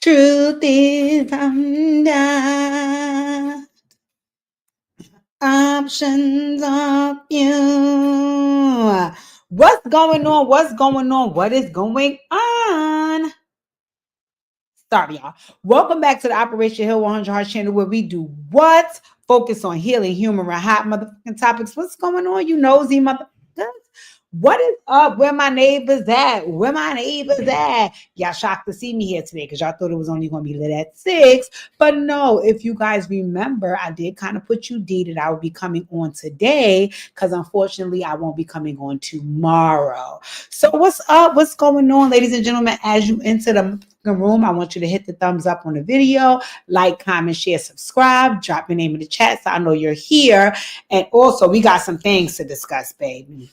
Truth is, I'm not. Options of you. What's going on? What's going on? What is going on? Sorry, y'all. Welcome back to the Operation Hill 100 Heart channel where we do what? Focus on healing, humor, and hot motherfucking topics. What's going on, you nosy motherfuckers? What is up? Where my neighbors at? Where my neighbors at? Y'all shocked to see me here today because y'all thought it was only going to be lit at 6. But no, if you guys remember, I did kind of put you deed that I would be coming on today because unfortunately I won't be coming on tomorrow. So what's up? What's going on, ladies and gentlemen? As you enter the room, I want you to hit the thumbs up on the video, like, comment, share, subscribe, drop your name in the chat so I know you're here. And also, we got some things to discuss, baby.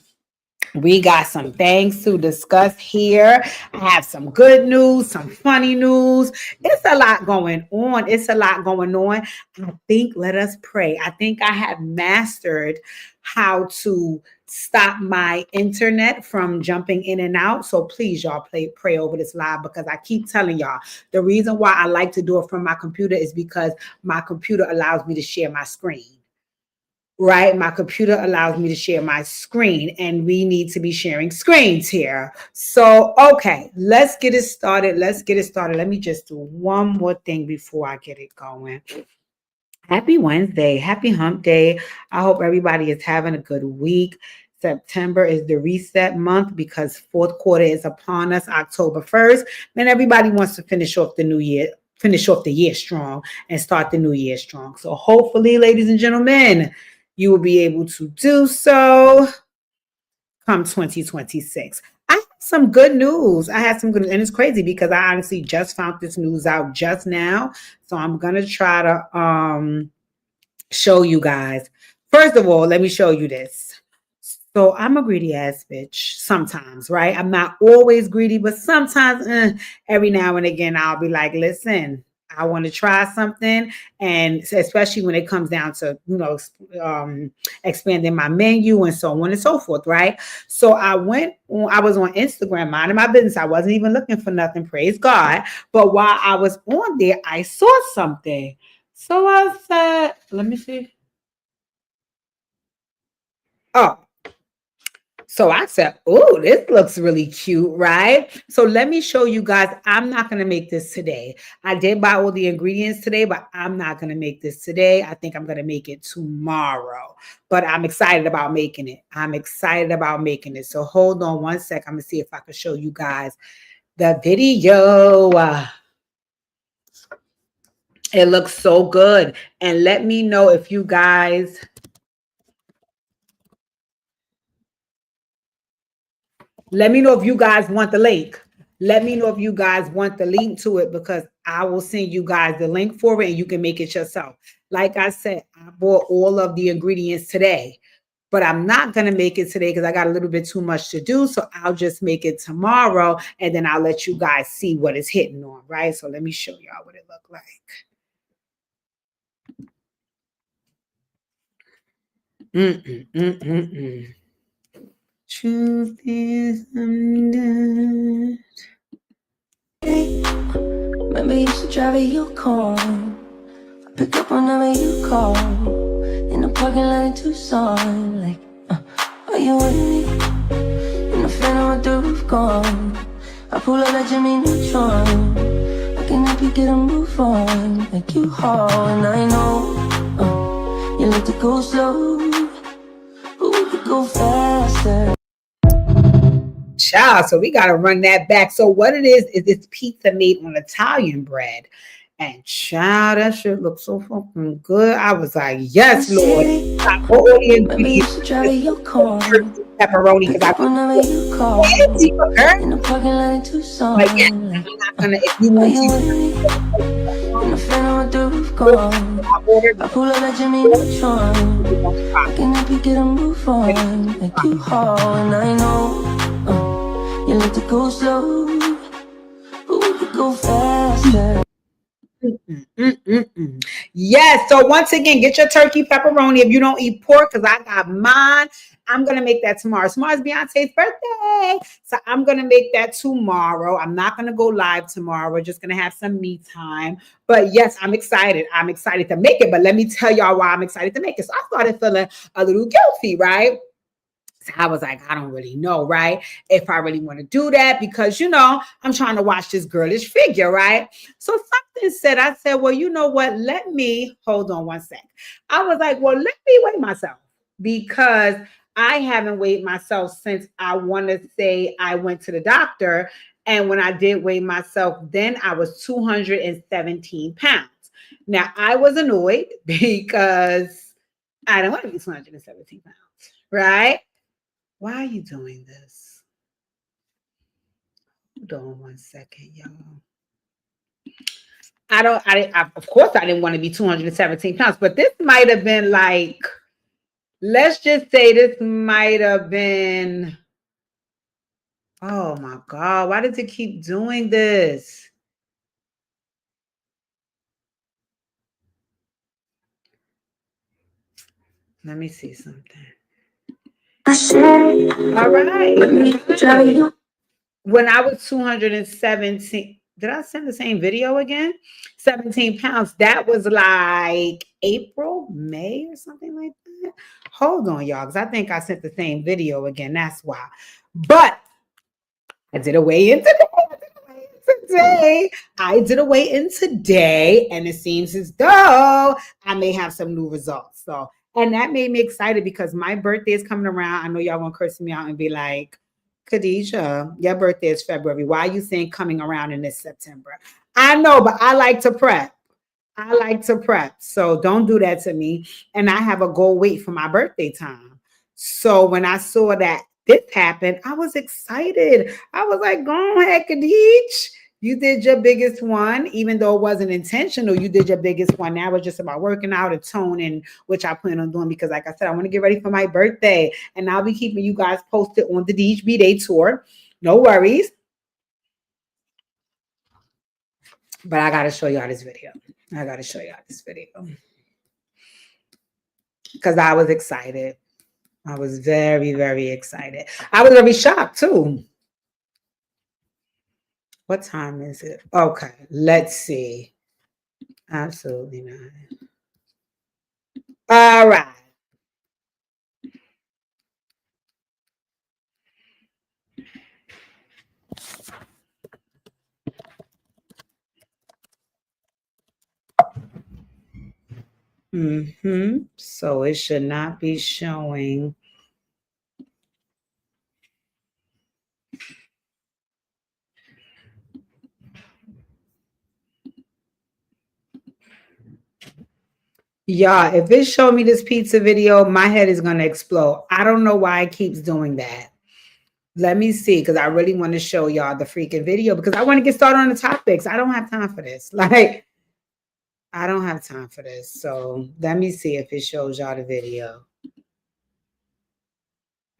We got some things to discuss here. I have some good news, some funny news. It's a lot going on. It's a lot going on. I think, let us pray. I think I have mastered how to stop my internet from jumping in and out. So please, y'all, pray over this live because I keep telling y'all, the reason why I like to do it from my computer is because my computer allows me to share my screen. Right? My computer allows me to share my screen and we need to be sharing screens here. So, okay, let's get it started. Let me just do one more thing before I get it going. Happy Wednesday. Happy hump day. I hope everybody is having a good week. September is the reset month because fourth quarter is upon us, October 1st. And everybody wants to finish off the year strong and start the new year strong. So hopefully, ladies and gentlemen, you will be able to do so come 2026. I have some good news. And it's crazy because I honestly just found this news out just now. So I'm going to try to show you guys. First of all, let me show you this. So I'm a greedy ass bitch sometimes, right? I'm not always greedy, but sometimes every now and again, I'll be like, listen, I want to try something. And especially when it comes down to, expanding my menu and so on and so forth. Right. So I was on Instagram, minding my business. I wasn't even looking for nothing. Praise God. But while I was on there, I saw something. So I said, let me see. Oh, so I said, oh, this looks really cute, right? So let me show you guys. I'm not going to make this today. I did buy all the ingredients today, but I'm not going to make this today. I think I'm going to make it tomorrow. But I'm excited about making it. So hold on one sec. I'm going to see if I can show you guys the video. It looks so good. And let me know if you guys... Let me know if you guys want the link. Let me know if you guys want the link to it because I will send you guys the link for it and you can make it yourself. Like I said, I bought all of the ingredients today, but I'm not going to make it today because I got a little bit too much to do. So I'll just make it tomorrow and then I'll let you guys see what it's hitting on, right? So let me show y'all what it looked like. Truth is, I'm done. Remember you used to drive your car. I pick up whenever you call. In the parking lot in Tucson. Like, are you with me? In the phantom with the roof gone. I pull up like Jimmy Neutron. I can help you get a move on. Like you haul and I know you like to go slow, but we could go faster. Child, so we got to run that back. So what it is it's pizza made on Italian bread. And child, that shit looks so fucking good. I was like, yes, Lord. Pepperoni because I whenever you call. In the parking lot in Tucson. Like, yeah, I'm not gonna, if you want to. In the phantom with the roof gone. I pull up like Jimmy Neutron. I can help you get a move on. Like you haul and I know you like to go slow, but we could go faster. Yes. So once again, get your turkey pepperoni if you don't eat pork, because I got mine. I'm gonna make that tomorrow. Tomorrow's Beyonce's birthday, so I'm gonna make that tomorrow. I'm not gonna go live tomorrow. We're just gonna have some me time. But yes, I'm excited. I'm excited to make it. But let me tell y'all why I'm excited to make it. So I started feeling a little guilty, right? So I was like, I don't really know, right? If I really want to do that, because I'm trying to watch this girlish figure, right? So something said, I said, well, you know what? Let me hold on one sec. I was like, well, let me weigh myself, because I haven't weighed myself since I want to say I went to the doctor. And when I did weigh myself, then I was 217 pounds. Now I was annoyed because I don't want to be 217 pounds, right? Why are you doing this? Hold on one second, y'all. Of course, I didn't want to be 217 pounds, but this might have been like, let's just say this might have been, oh my God, why does it keep doing this? Let me see something. All right. When I was 217, did I send the same video again? 17 pounds. That was like April, May, or something like that. Hold on, y'all, because I think I sent the same video again. That's why. But I did a weigh-in today. I did a weigh-in today, and it seems as though I may have some new results. So, and that made me excited because my birthday is coming around. I know y'all gonna curse me out and be like, Khadijah, your birthday is February. Why are you saying coming around in this September? I know, but I like to prep. I like to prep. So don't do that to me. And I have a goal weight for my birthday time. So when I saw that this happened, I was excited. I was like, go ahead, Khadij. You did your biggest one, even though it wasn't intentional. You did your biggest one. Now it's just about working out and toning, which I plan on doing because, like I said, I want to get ready for my birthday. And I'll be keeping you guys posted on the DHB Day tour. No worries. But I got to show y'all this video. Because I was excited. I was very, very excited. I was very shocked too. What time is it? Okay, let's see. Absolutely not. All right. So it should not be showing. Yeah, if it showed me this pizza video, my head is going to explode. I don't know why it keeps doing that. Let me see, because I really want to show y'all the freaking video because I want to get started on the topics. I don't have time for this. Like, I don't have time for this. So let me see if it shows y'all the video.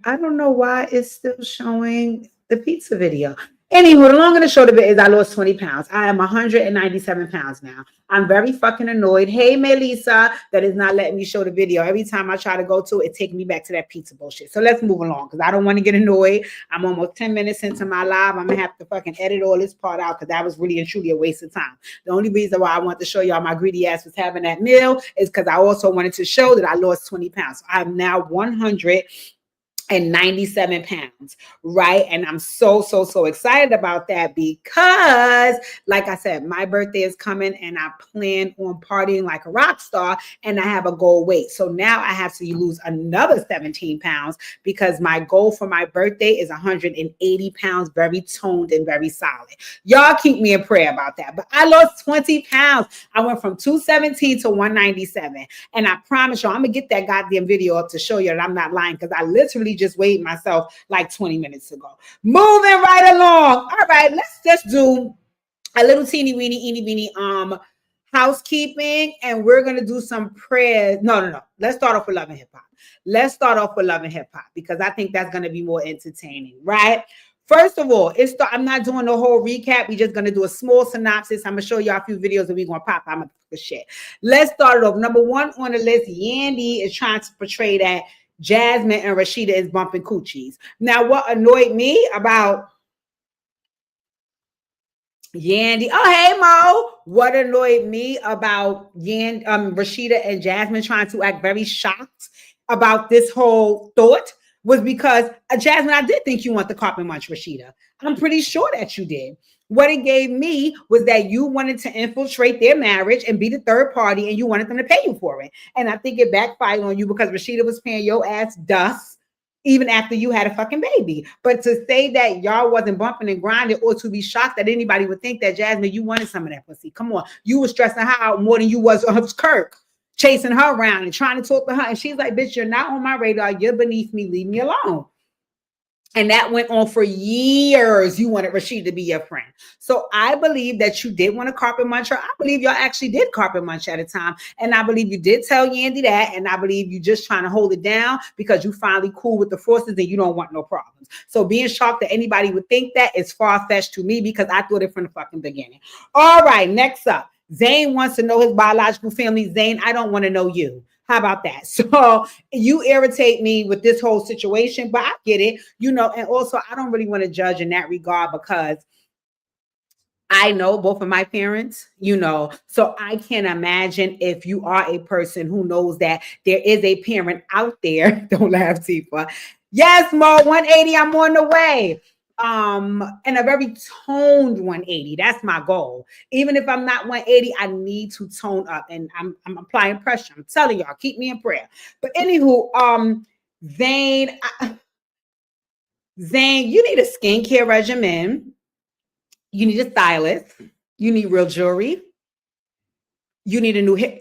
I don't know why it's still showing the pizza video. Anywho, the long and the short of it is I lost 20 pounds. I am 197 pounds now. I'm very fucking annoyed. Hey, Melissa, that is not letting me show the video. Every time I try to go to it, takes me back to that pizza bullshit. So let's move along because I don't want to get annoyed. I'm almost 10 minutes into my live. I'm going to have to fucking edit all this part out because that was really and truly a waste of time. The only reason why I want to show y'all my greedy ass was having that meal is because I also wanted to show that I lost 20 pounds. So I'm now 197 pounds, right? And I'm so excited about that because, like I said, my birthday is coming and I plan on partying like a rock star and I have a goal weight. So now I have to lose another 17 pounds because my goal for my birthday is 180 pounds, very toned and very solid. Y'all keep me in prayer about that. But I lost 20 pounds. I went from 217 to 197. And I promise y'all, I'm going to get that goddamn video up to show you that I'm not lying because I literally just weighed myself like 20 minutes ago. Moving right along. All right, let's just do a little teeny weeny housekeeping, and we're gonna do some prayers. No. Let's start off with Love and Hip Hop. Let's start off with Love and Hip Hop because I think that's gonna be more entertaining, right? First of all, I'm not doing the whole recap. We're just gonna do a small synopsis. I'm gonna show y'all a few videos and we're gonna pop out the shit. Let's start it off. Number one on the list, Yandy is trying to portray that Jasmine and Rashida is bumping coochies. Now, what annoyed me about Yandy? Oh, hey Mo. What annoyed me about Rashida and Jasmine trying to act very shocked about this whole thought was because Jasmine, I did think you want the carpet munch, Rashida. I'm pretty sure that you did. What it gave me was that you wanted to infiltrate their marriage and be the third party, and you wanted them to pay you for it. And I think it backfired on you because Rashida was paying your ass dust even after you had a fucking baby. But to say that y'all wasn't bumping and grinding, or to be shocked that anybody would think that, Jasmine, you wanted some of that pussy. Come on. You were stressing her out more than you was Kirk, chasing her around and trying to talk to her. And she's like, bitch, you're not on my radar. You're beneath me. Leave me alone. And that went on for years. You wanted Rashida to be your friend. So I believe that you did want to carpet munch her. I believe y'all actually did carpet munch at a time. And I believe you did tell Yandy that. And I believe you just trying to hold it down because you finally cool with the forces and you don't want no problems. So being shocked that anybody would think that is far-fetched to me because I thought it from the fucking beginning. All right, next up. Zane wants to know his biological family. Zane, I don't want to know you. How about that? So you irritate me with this whole situation, but I get it, and also I don't really want to judge in that regard because I know both of my parents, so I can't imagine if you are a person who knows that there is a parent out there. Don't laugh, Tifa. Yes, Mo, 180, I'm on the way. And a very toned 180. That's my goal. Even if I'm not 180, I need to tone up, and I'm applying pressure. I'm telling y'all, keep me in prayer. But anywho, Zane, you need a skincare regimen. You need a stylist. You need real jewelry. You need a new hair.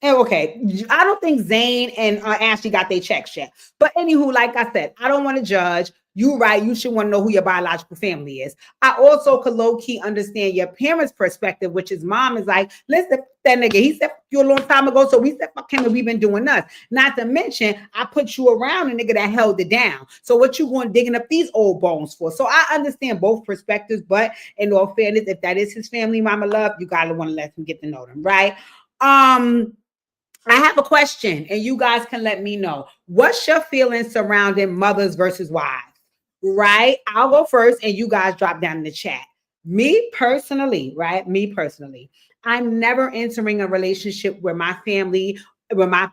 Okay, I don't think Zane and Ashley got their checks yet. But anywho, like I said, I don't want to judge. You're right. You should want to know who your biological family is. I also could low-key understand your parents' perspective, which is mom is like, listen, that nigga, he said you a long time ago, so we said fuck him and we've been doing us. Not to mention, I put you around a nigga that held it down. So what you going digging up these old bones for? So I understand both perspectives, but in all fairness, if that is his family, mama love, you gotta want to let him get to know them, right? I have a question, and you guys can let me know. What's your feelings surrounding mothers versus wives? Right? I'll go first, and you guys drop down in the chat. Me personally, I'm never entering a relationship where my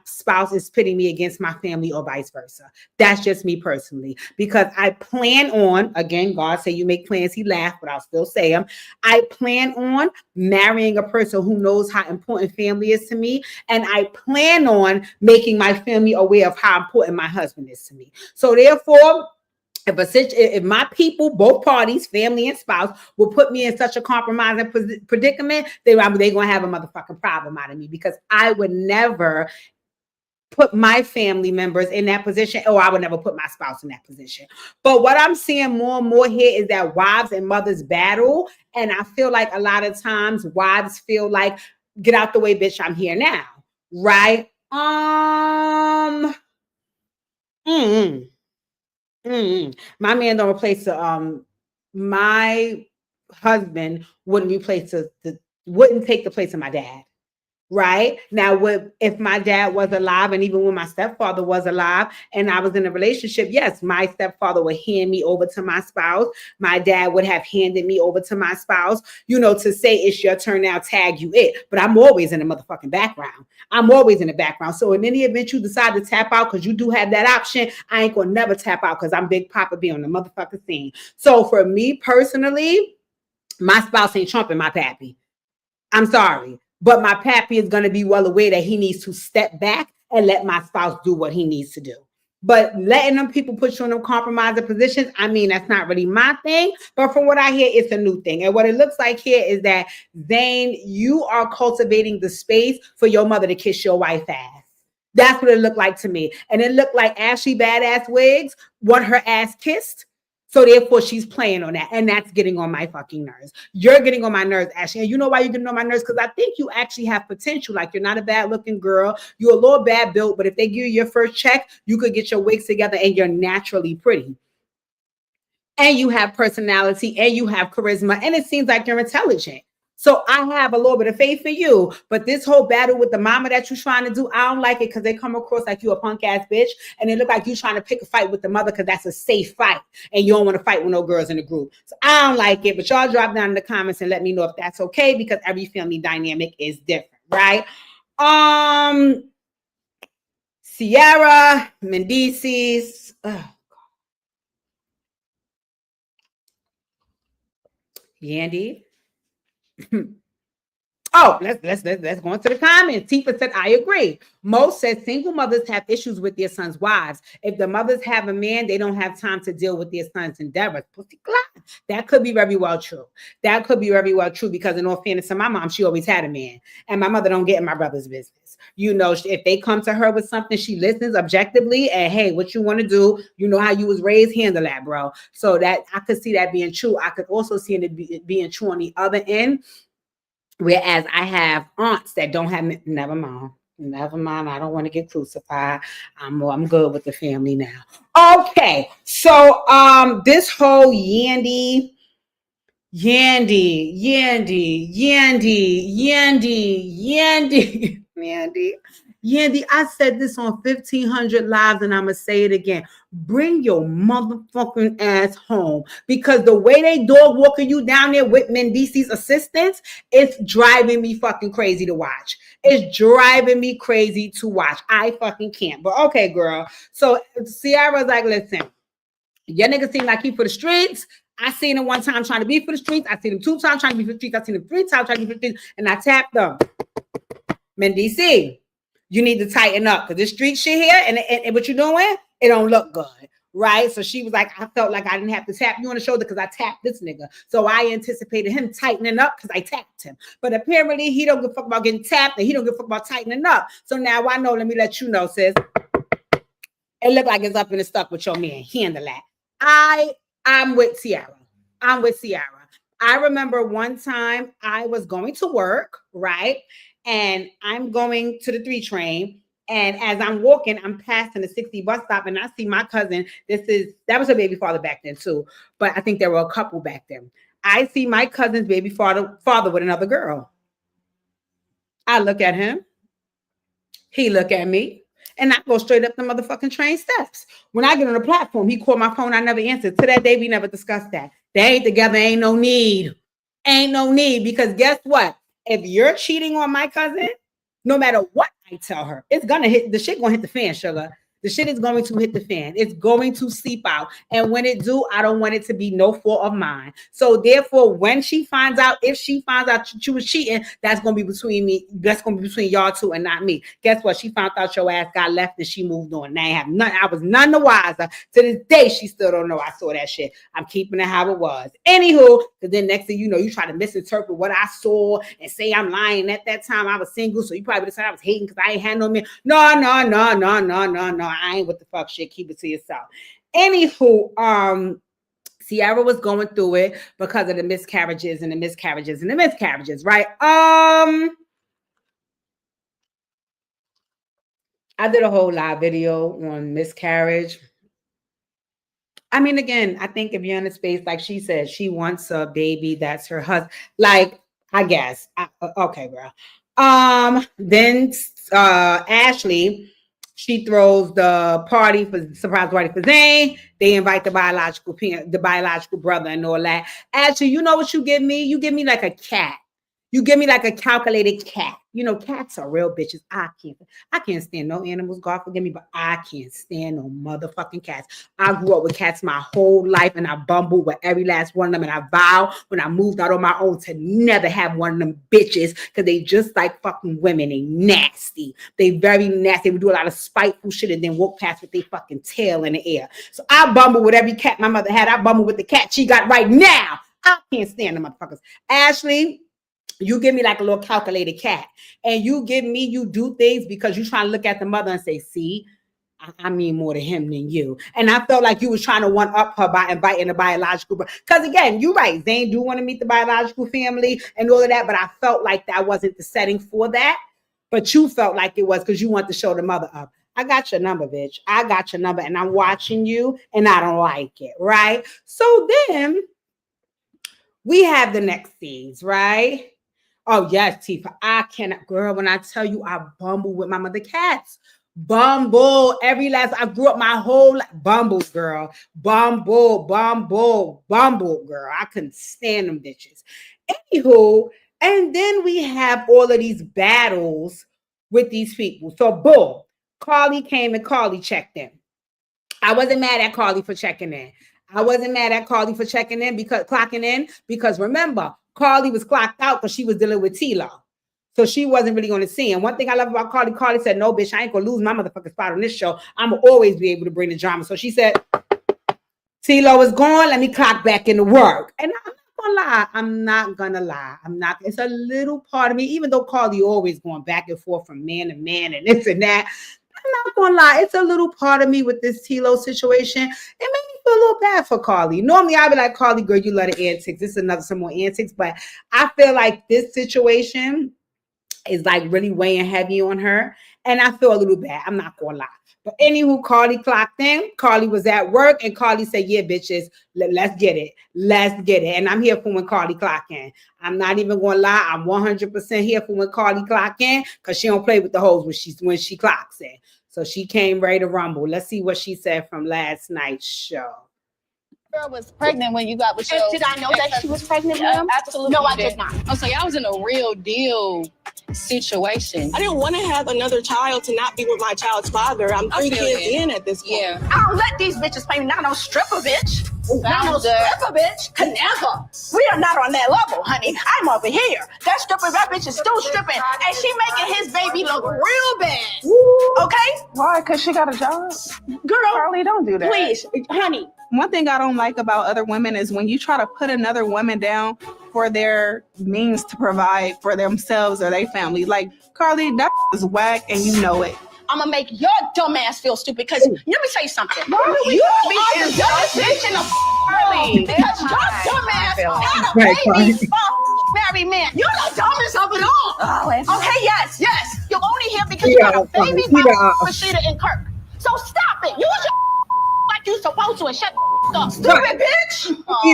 spouse is pitting me against my family or vice versa. That's just me personally, because I plan on, again, God say you make plans, he laughed, but I'll still say them. I plan on marrying a person who knows how important family is to me. And I plan on making my family aware of how important my husband is to me. So therefore, if my people, both parties, family and spouse, will put me in such a compromising predicament, they're going to have a motherfucking problem out of me, because I would never put my family members in that position, or I would never put my spouse in that position. But what I'm seeing more and more here is that wives and mothers battle. And I feel like a lot of times wives feel like, get out the way, bitch, I'm here now. Right? My man don't replace my husband wouldn't take the place of my dad. Right? Now, if my dad was alive, and even when my stepfather was alive and I was in a relationship, yes, my stepfather would hand me over to my spouse. My dad would have handed me over to my spouse, to say it's your turn now, tag you it. But I'm always in the motherfucking background. I'm always in the background. So in any event you decide to tap out, because you do have that option, I ain't gonna never tap out, because I'm Big Papa be on the motherfucking scene. So for me personally, my spouse ain't trumping my pappy. I'm sorry. But my pappy is going to be well aware that he needs to step back and let my spouse do what he needs to do. But letting them people put you in them compromising positions, that's not really my thing. But from what I hear, it's a new thing. And what it looks like here is that, Zane, you are cultivating the space for your mother to kiss your wife ass. That's what it looked like to me. And it looked like Ashley Badass Wigs want her ass kissed. So therefore, she's playing on that. And that's getting on my fucking nerves. You're getting on my nerves, Ashley. And you know why you're getting on my nerves? Because I think you actually have potential. Like, you're not a bad looking girl. You're a little bad built. But if they give you your first check, you could get your wigs together and you're naturally pretty. and you have personality, and you have charisma, and it seems like you're intelligent. So I have a little bit of faith in you. But this whole battle with the mama that you're trying to do, I don't like it because they come across like you a punk ass bitch, and it look like you trying to pick a fight with the mother because that's a safe fight, and you don't want to fight with no girls in the group. So I don't like it. But y'all drop down in the comments and let me know if that's okay, because every family dynamic is different, right? Ciara Mendices. Yandy. Oh, let's go into the comments. Tifa said, I agree. Most said single mothers have issues with their sons' wives. If the mothers have a man, they don't have time to deal with their sons' endeavors. That could be very well true. That could be very well true, because in all fairness to my mom, she always had a man, and my mother don't get in my brother's business. You know, if they come to her with something, she listens objectively, and hey, what you want to do, you know how you was raised, handle that, bro. So that I could see that being true. I could also see it being true on the other end. Whereas I have aunts that don't have, never mind. I don't want to get crucified. I'm good with the family now. Okay, so this whole Yandy. Yandy, I said this on 1500 Lives, and I'm going to say it again. Bring your motherfucking ass home, because the way they dog walking you down there with Mendice's assistants, it's driving me fucking crazy to watch. It's driving me crazy to watch. I fucking can't. But okay, girl. So Ciara's like, listen, your nigga seem like he for the streets. I seen him one time trying to be for the streets. I seen him 2 times trying to be for the streets. I seen him 3 times trying to be for the streets. And I tapped them. Mendice, you need to tighten up, because this street shit here and what you doing, it don't look good. Right? So she was like, I felt like I didn't have to tap you on the shoulder because I tapped this nigga. So I anticipated him tightening up because I tapped him. But apparently he don't give a fuck about getting tapped, and he don't give a fuck about tightening up. So now I know, let me let you know, sis. It looked like it's up and it's stuck with your man. Handle that. I'm with Ciara. I remember one time I was going to work, right? And I'm going to the 3 train. And as I'm walking, I'm passing the 60 bus stop, and I see my cousin. That was her baby father back then too. But I think there were a couple back then. I see my cousin's baby father with another girl. I look at him. He look at me. And I go straight up the motherfucking train steps. When I get on the platform, he called my phone. I never answered. To that day, we never discussed that. They ain't together. Ain't no need. Because guess what? If you're cheating on my cousin, no matter what I tell her, it's gonna hit. The shit gonna hit the fan, sugar. The shit is going to hit the fan. It's going to seep out. And when it do, I don't want it to be no fault of mine. So therefore, when she finds out, if she finds out she was cheating, that's going to be between me. That's going to be between y'all two and not me. Guess what? She found out your ass got left and she moved on. Now I was none the wiser. To this day, she still don't know I saw that shit. I'm keeping it how it was. Anywho, because then next thing you know, you try to misinterpret what I saw and say I'm lying. At that time, I was single. So you probably would have said I was hating because I ain't had no man. No. I ain't with the fuck shit. Keep it to yourself. Anywho, Ciara was going through it because of the miscarriages, right? I did a whole live video on miscarriage. I mean, again, I think if you're in a space, like she said, she wants a baby that's her husband. Like, I guess. Okay, girl. Then Ashley, she throws the surprise party for Zane. They invite the biological brother and all that. Ashley, you know what you give me? You give me like a cat. You give me like a calculated cat. You know, cats are real bitches. I can't stand no animals. God forgive me, but I can't stand no motherfucking cats. I grew up with cats my whole life, and I bumbled with every last one of them. And I vow when I moved out on my own to never have one of them bitches, because they just like fucking women. They nasty. They very nasty. They would do a lot of spiteful shit and then walk past with their fucking tail in the air. So I bumbled with every cat my mother had. I bumbled with the cat she got right now. I can't stand the motherfuckers. Ashley, you give me like a little calculated cat, and you do things because you trying to look at the mother and say, see, I mean more to him than you. And I felt like you was trying to one up her by inviting the biological, because again, you're right. Zane do want to meet the biological family and all of that, but I felt like that wasn't the setting for that. But you felt like it was because you want to show the mother up. I got your number, bitch. I got your number, and I'm watching you, and I don't like it, right? So then we have the next scenes, right? Oh, yes, Tifa. I cannot, girl, when I tell you I bumble with my mother cats. Bumble. Every last, I grew up my whole life. Bumble, girl. Bumble, girl. I couldn't stand them bitches. Anywho, and then we have all of these battles with these people. So, boom. Carly came and Carly checked in. I wasn't mad at Carly for checking in. I wasn't mad at Carly for checking in because clocking in, because remember, Carly was clocked out because she was dealing with Tilo. So she wasn't really going to see him. One thing I love about Carly, Carly said, no, bitch, I ain't going to lose my motherfucking spot on this show. I'm going to always be able to bring the drama. So she said, Tilo is gone. Let me clock back into work. And I'm not gonna lie. It's a little part of me, even though Carly always going back and forth from man to man and this and that. I'm not gonna lie, it's a little part of me with this Tilo situation. It made me feel a little bad for Carly. Normally I'd be like, Carly, girl, you love the antics. This is some more antics, but I feel like this situation is like really weighing heavy on her, and I feel a little bad. I'm not gonna lie. But anywho, Carly clocked in. Carly was at work, and Carly said, yeah, bitches, let's get it. Let's get it. And I'm here for when Carly clock in. I'm not even going to lie. I'm 100% here for when Carly clock in, because she don't play with the hoes when she clocks in. So she came ready to rumble. Let's see what she said from last night's show. Girl was pregnant when you got with your... Did I know that she was pregnant with him? Absolutely. No, I did not. Oh, so y'all was in a real deal situation. I didn't want to have another child to not be with my child's father. I'm 3 kids in at this point. Yeah. I don't let these bitches play me. Not no stripper bitch. Not no stripper bitch. Could never. We are not on that level, honey. I'm over here. That stripper, that bitch is still stripping. And she making his baby look real bad. Okay? Why? Because she got a job? Girl. Carly, don't do that. Please, honey. One thing I don't like about other women is when you try to put another woman down for their means to provide for themselves or their family. Like, Carly, that is whack and you know it. I'm gonna make your dumb ass feel stupid because let me tell you something. You are the dumbest bitch in the world because your dumb ass had a baby married man. You're the dumbest of it all. Okay, yes. You're only here because you got a baby by Rashida and Kirk. So stop it. Use your like you supposed to and shut up. Stupid bitch. What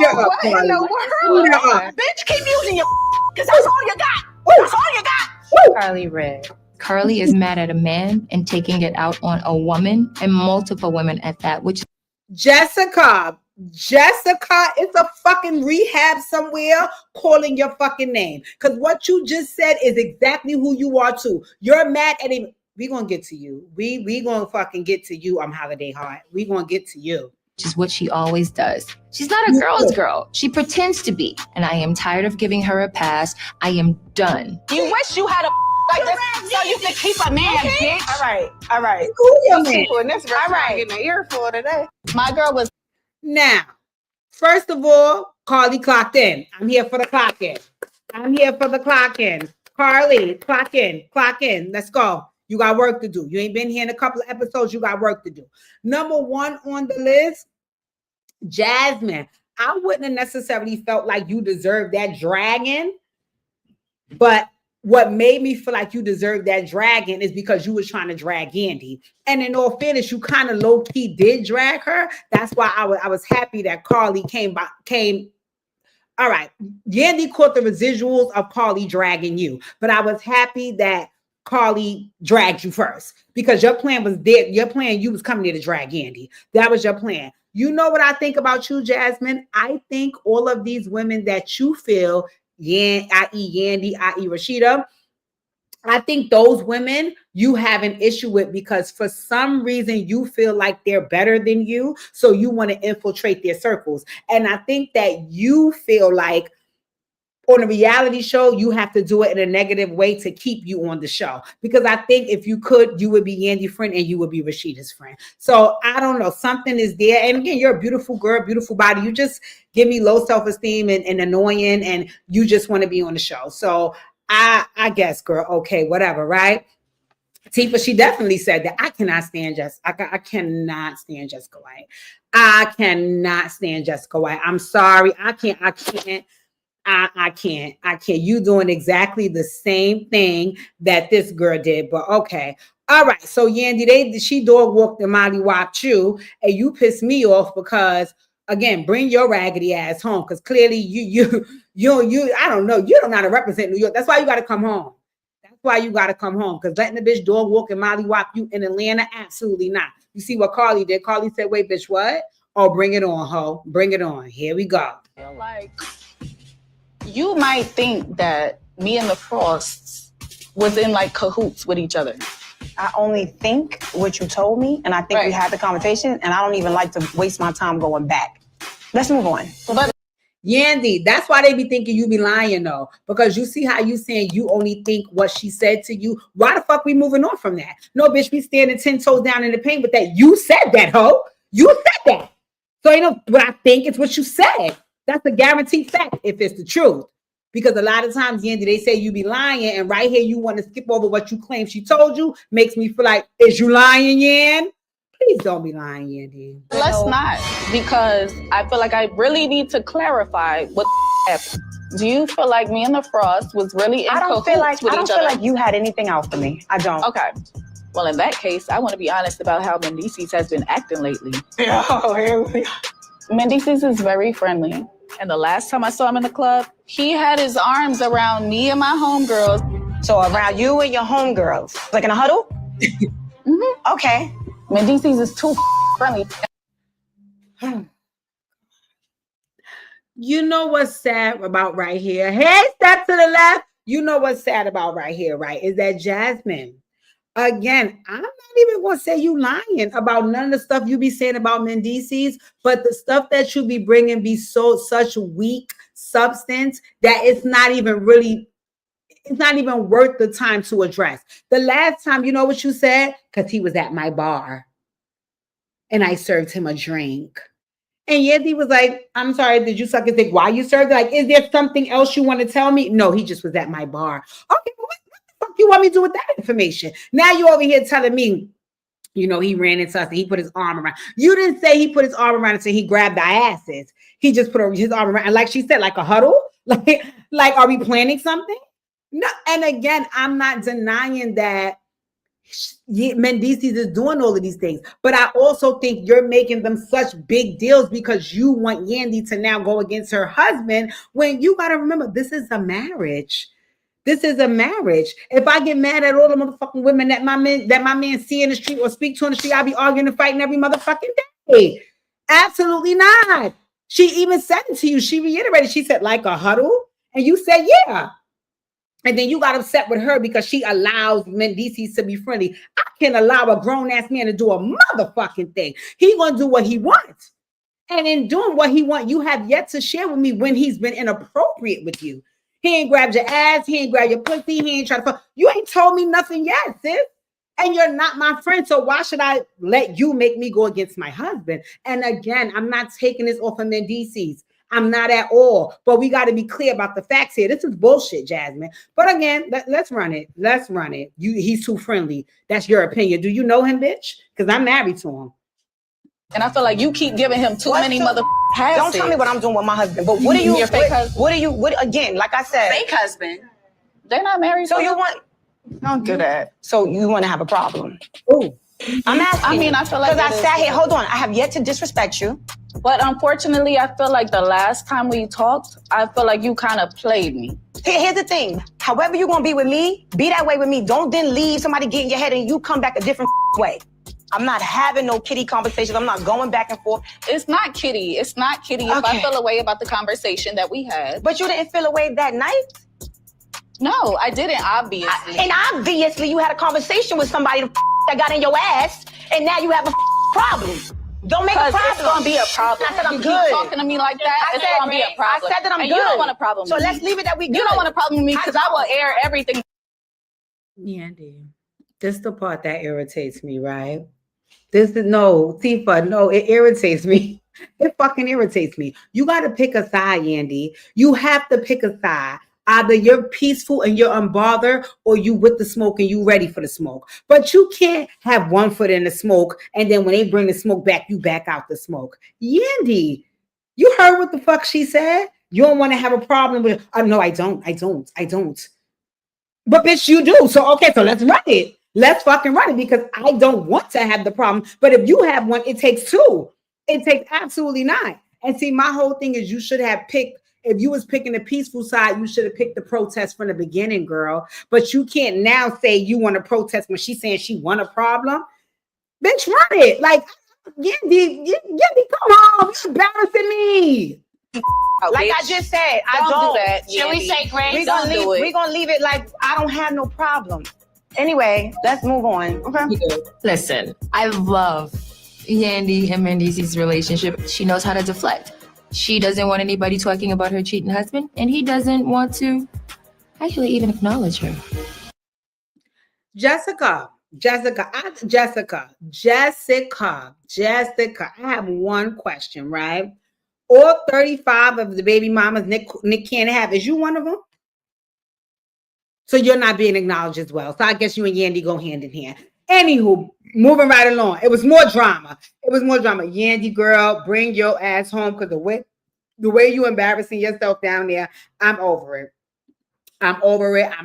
in the world? Bitch, keep using your because that's all you got. That's all you got. Carly Red. Carly is mad at a man and taking it out on a woman and multiple women at that, which Jessica is a fucking rehab somewhere calling your fucking name. Because what you just said is exactly who you are too. You're mad at him. We gonna get to you. We gonna fucking get to you. I'm Holiday Heart. We gonna get to you. which is what she always does. She's not a girl's girl. She pretends to be. And I am tired of giving her a pass. I am done. You wish you had a like this so you could keep a man, bitch. All right. Who your man? People in this restaurant getting an earful today. My girl was Now, first of all, Carly clocked in. I'm here for the clock in. Carly, clock in. Let's go. You got work to do. You ain't been here in a couple of episodes. You got work to do. Number one on the list, Jasmine. I wouldn't have necessarily felt like you deserved that dragon, but what made me feel like you deserved that dragon is because you was trying to drag Andy. And in all fairness, you kind of low-key did drag her. That's why I was happy that Carly came. All right, Yandy caught the residuals of Carly dragging you, but I was happy that Carly dragged you first because your plan was there. Your plan, you was coming here to drag Yandy. That was your plan. You know what I think about you, Jasmine? I think all of these women that you feel, i.e. Yandy, i.e. Rashida, I think those women you have an issue with because for some reason you feel like they're better than you. So you want to infiltrate their circles. And I think that you feel like on a reality show, you have to do it in a negative way to keep you on the show. Because I think if you could, you would be Yandy's friend and you would be Rashida's friend. So I don't know, something is there. And again, you're a beautiful girl, beautiful body. You just give me low self-esteem and annoying and you just want to be on the show. So I guess, girl, okay, whatever, right? Tifa, she definitely said that I cannot stand Jessica. I cannot stand Jessica White. I cannot stand Jessica White. I'm sorry. I can't. You doing exactly the same thing that this girl did, but okay. All right, so Yandy, she dog walked and Molly whopped you, and you pissed me off because again, bring your raggedy ass home because clearly you I don't know, you don't know how to represent New York. That's why you got to come home. That's why you got to come home because letting the bitch dog walk and Molly whop you in Atlanta, absolutely not. You see what Carly did? Carly said, "Wait, bitch, what? Oh, bring it on, ho, bring it on. Here we go." I feel like you might think that me and the Frosts was in like cahoots with each other. I only think what you told me, and I think we Right. had the conversation, and I don't even like to waste my time going back. Let's move on. But Yandy, that's why they be thinking you be lying though, because you see how you saying you only think what she said to you. Why the fuck we moving on from that? No, bitch, we standing 10 toes down in the paint with that. You said that, ho. You said that. So you know what I think? It's what you said. That's a guaranteed fact if it's the truth. Because a lot of times, Yandy, they say you be lying, and right here you want to skip over what you claim she told you. Makes me feel like, is you lying, Yan? Please don't be lying, Yandy. let's not, because I feel like I really need to clarify what happened. Do you feel like me and the Frost was really in I don't feel cahoots like with I don't each feel other? like you had anything out for me. I don't. Okay. Well, in that case, I want to be honest about how Mendices has been acting lately. Oh, here we go. Mendices is very friendly. And the last time I saw him in the club, he had his arms around me and my homegirls. So around you and your homegirls, like in a huddle. Okay. Mendices is too friendly. You know what's sad about right here? Hey, step to the left. You know what's sad about right here, right? Is that Jasmine. Again, I'm not even going to say you lying about none of the stuff you be saying about Mendices, but the stuff that you be bringing be such weak substance that it's not even worth the time to address. The last time, you know what you said? Because he was at my bar and I served him a drink. And Yandy was like, I'm sorry, did you suck his dick? Why you served it? Like, is there something else you want to tell me? No, he just was at my bar. Okay, well, what the fuck you want me to do with that information? Now you over here telling me, you know, he ran into us and he put his arm around. You didn't say he put his arm around and say he grabbed our asses. He just put his arm around. And like she said, like a huddle? Like, are we planning something? No. And again, I'm not denying that Mendices is doing all of these things, but I also think you're making them such big deals because you want Yandy to now go against her husband when you got to remember this is a marriage. This is a marriage. If I get mad at all the motherfucking women that my man see in the street or speak to in the street, I'll be arguing and fighting every motherfucking day. Absolutely not. She even said it to you. She reiterated. She said like a huddle, and you said yeah. And then you got upset with her because she allows Mendices to be friendly. I can allow a grown-ass man to do a motherfucking thing. He gonna do what he wants. And in doing what he wants, you have yet to share with me when he's been inappropriate with you. He ain't grabbed your ass. He ain't grabbed your pussy. He ain't trying to fuck. You ain't told me nothing yet, sis. And you're not my friend. So why should I let you make me go against my husband? And again, I'm not taking this off of Mendices. I'm not at all, but we got to be clear about the facts here. This is bullshit, Jasmine. But again, let's run it. Let's run it. He's too friendly. That's your opinion. Do you know him, bitch? Because I'm married to him. And I feel like you keep giving him too many mother passes. Don't tell me what I'm doing with my husband. But what are you? Your fake husband? What are you? What again? Like I said, Fake husband. They're not married. So you want? Don't do that. So you want to have a problem? Oh, I'm asking. I mean, I feel like because I it sat is- here. Hold on. I have yet to disrespect you. But unfortunately, I feel like the last time we talked, I feel like you kind of played me. Here's the thing. However you're gonna be with me, be that way with me. Don't then leave somebody get in your head and you come back a different way. I'm not having no kitty conversations. I'm not going back and forth. It's not kitty. It's not kitty. If I Okay. feel a way about the conversation that we had. But you didn't feel away that night. No, I didn't, obviously. And obviously you had a conversation with somebody that got in your ass, and now you have a problem. Don't make a Because problem. it's gonna be a problem. I said I'm you good. keep talking to me like that, it's gonna be a problem. I said that I'm and good. you don't want a problem So with let's me. leave it that we good. You don't want a problem with me because I will air everything. Yandy, this is the part that irritates me, right? This is no, Tifa, no, it irritates me. It fucking irritates me. You got to pick a side, Yandy. You have to pick a side. Either you're peaceful and you're unbothered, or you with the smoke and you ready for the smoke. But you can't have one foot in the smoke and then when they bring the smoke back, you back out the smoke. Yandy, you heard what the fuck she said? You don't want to have a problem with, no, I don't. But bitch, you do. So, okay, so let's run it. Let's fucking run it because I don't want to have the problem. But if you have one, it takes two. It takes absolutely nine. And see, my whole thing is you should have picked, if you was picking the peaceful side, you should have picked the protest from the beginning, girl. But you can't now say you want to protest when she's saying she want a problem. Bitch, run it. Like, Yandy, come on. You're embarrassing me. Like I just said, I don't. do that. Should we say grace? We're gonna leave it like I don't have no problem. Anyway, let's move on. Okay. Listen, I love Yandy and Mendeece's relationship. She knows how to deflect. She doesn't want anybody talking about her cheating husband, and he doesn't want to actually even acknowledge her. Jessica, I have one question, right? All 35 of the baby mamas Nick can't have. Is you one of them? So you're not being acknowledged as well. So I guess you and Yandy go hand in hand. Anywho, moving right along. It was more drama. Yandy, girl, bring your ass home because the way you embarrassing yourself down there, I'm over it. I'm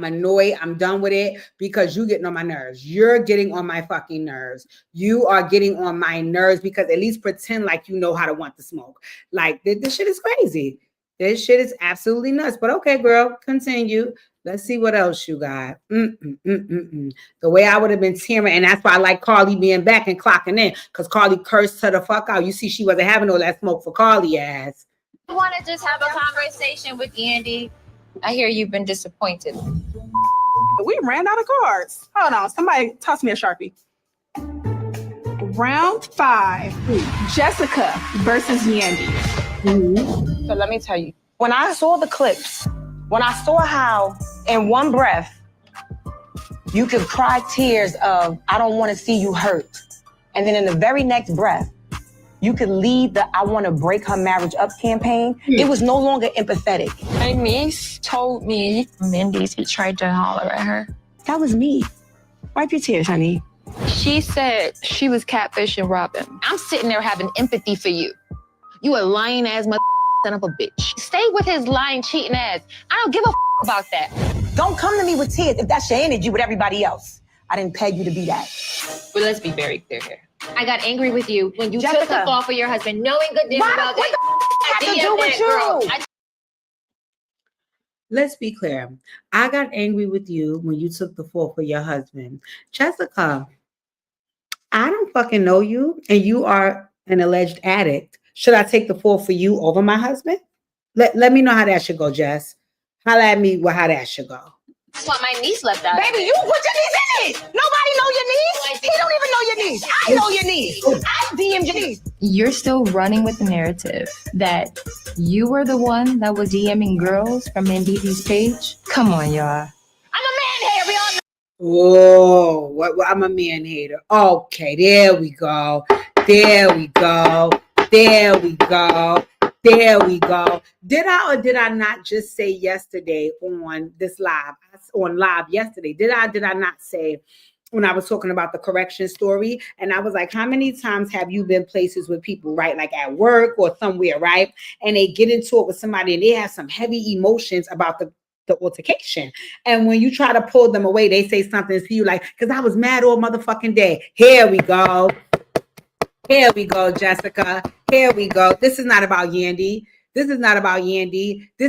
annoyed. I'm done with it because you're getting on my nerves. You're getting on my fucking nerves. You are getting on my nerves because at least pretend like you know how to want to smoke. Like this shit is crazy. This shit is absolutely nuts. But okay, girl, continue. Let's see what else you got. The way I would have been tearing, and that's why I like Carly being back and clocking in because Carly cursed her the fuck out. You see, she wasn't having all that smoke for Carly ass. I want to just have a conversation with Yandy. I hear you've been disappointed. We ran out of cards. Hold on. Somebody toss me a Sharpie. Round 5. Jessica versus Yandy. So let me tell you, when I saw the clips, when I saw how in one breath you could cry tears of, I don't want to see you hurt. And then in the very next breath, you could lead the I want to break her marriage up campaign. It was no longer empathetic. My niece told me Mendeece tried to holler at her. That was me. Wipe your tears, honey. She said she was catfishing Robin. I'm sitting there having empathy for you. You a lying ass mother son of a bitch. Stay with his lying, cheating ass. I don't give a about that. Don't come to me with tears if that's your energy with everybody else. I didn't peg you to be that. But let's be very clear here. I got angry with you when you Jessica, took the fall for your husband, knowing good damn well what the have to do with you? Let's be clear. I got angry with you when you took the fall for your husband. Jessica, I don't fucking know you, and you are an alleged addict. Should I take the fall for you over my husband? Let me know how that should go, Jess. Holla at me with how that should go. That's why my niece left out. Baby, you put your niece in it. Nobody know your niece. He don't even know your niece. I know your niece. I DM'd your niece. You're still running with the narrative that you were the one that was DMing girls from Mendeece's page? Come on, y'all. I'm a man hater. We all know. Oh, what? I'm a man hater. Okay, there we go. There we go. Did I or did I not just say yesterday on this live, yesterday? Did I not say when I was talking about the correction story? And I was like, how many times have you been places with people, right? Like at work or somewhere, right? And they get into it with somebody and they have some heavy emotions about the altercation. And when you try to pull them away, they say something to you like, because I was mad all motherfucking day. Here we go, Jessica. Here we go. This is not about Yandy. This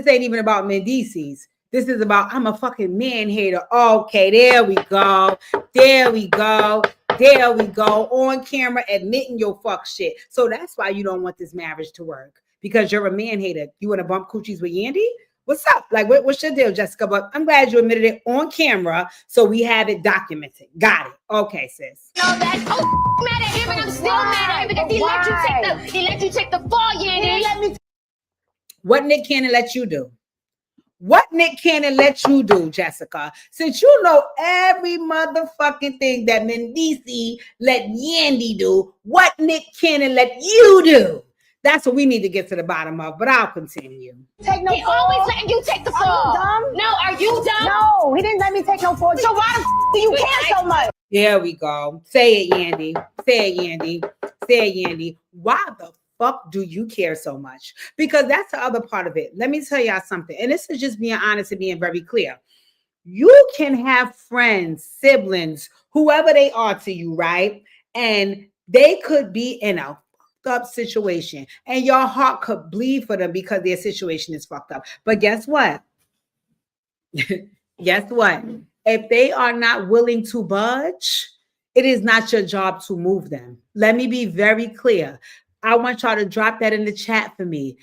ain't even about Mendeece's. This is about I'm a fucking man hater. Okay, there we go. On camera admitting your fuck shit. So that's why you don't want this marriage to work. Because you're a man hater. You want to bump coochies with Yandy? What's up? Like, what's your deal, Jessica? But I'm glad you admitted it on camera, so we have it documented. Got it. Okay, sis. No, that's mad at him, and I'm still mad at him because he let you take the fall, Yandy. What Nick Cannon let you do? What Nick Cannon let you do, Jessica? Since you know every motherfucking thing that Mendeece let Yandy do, what Nick Cannon let you do? That's what we need to get to the bottom of, but I'll continue. Take no He fall. always letting you take the fall. Are you dumb? No, are you dumb? No, he didn't let me take no fall. So why the do you care so much? There we go. Say it, Yandy. Why the fuck do you care so much? Because that's the other part of it. Let me tell y'all something. And this is just being honest and being very clear. You can have friends, siblings, whoever they are to you, right? And they could be in a fucked up situation, and your heart could bleed for them because their situation is fucked up. But guess what? Guess what? If they are not willing to budge, it is not your job to move them. Let me be very clear. I want y'all to drop that in the chat for me.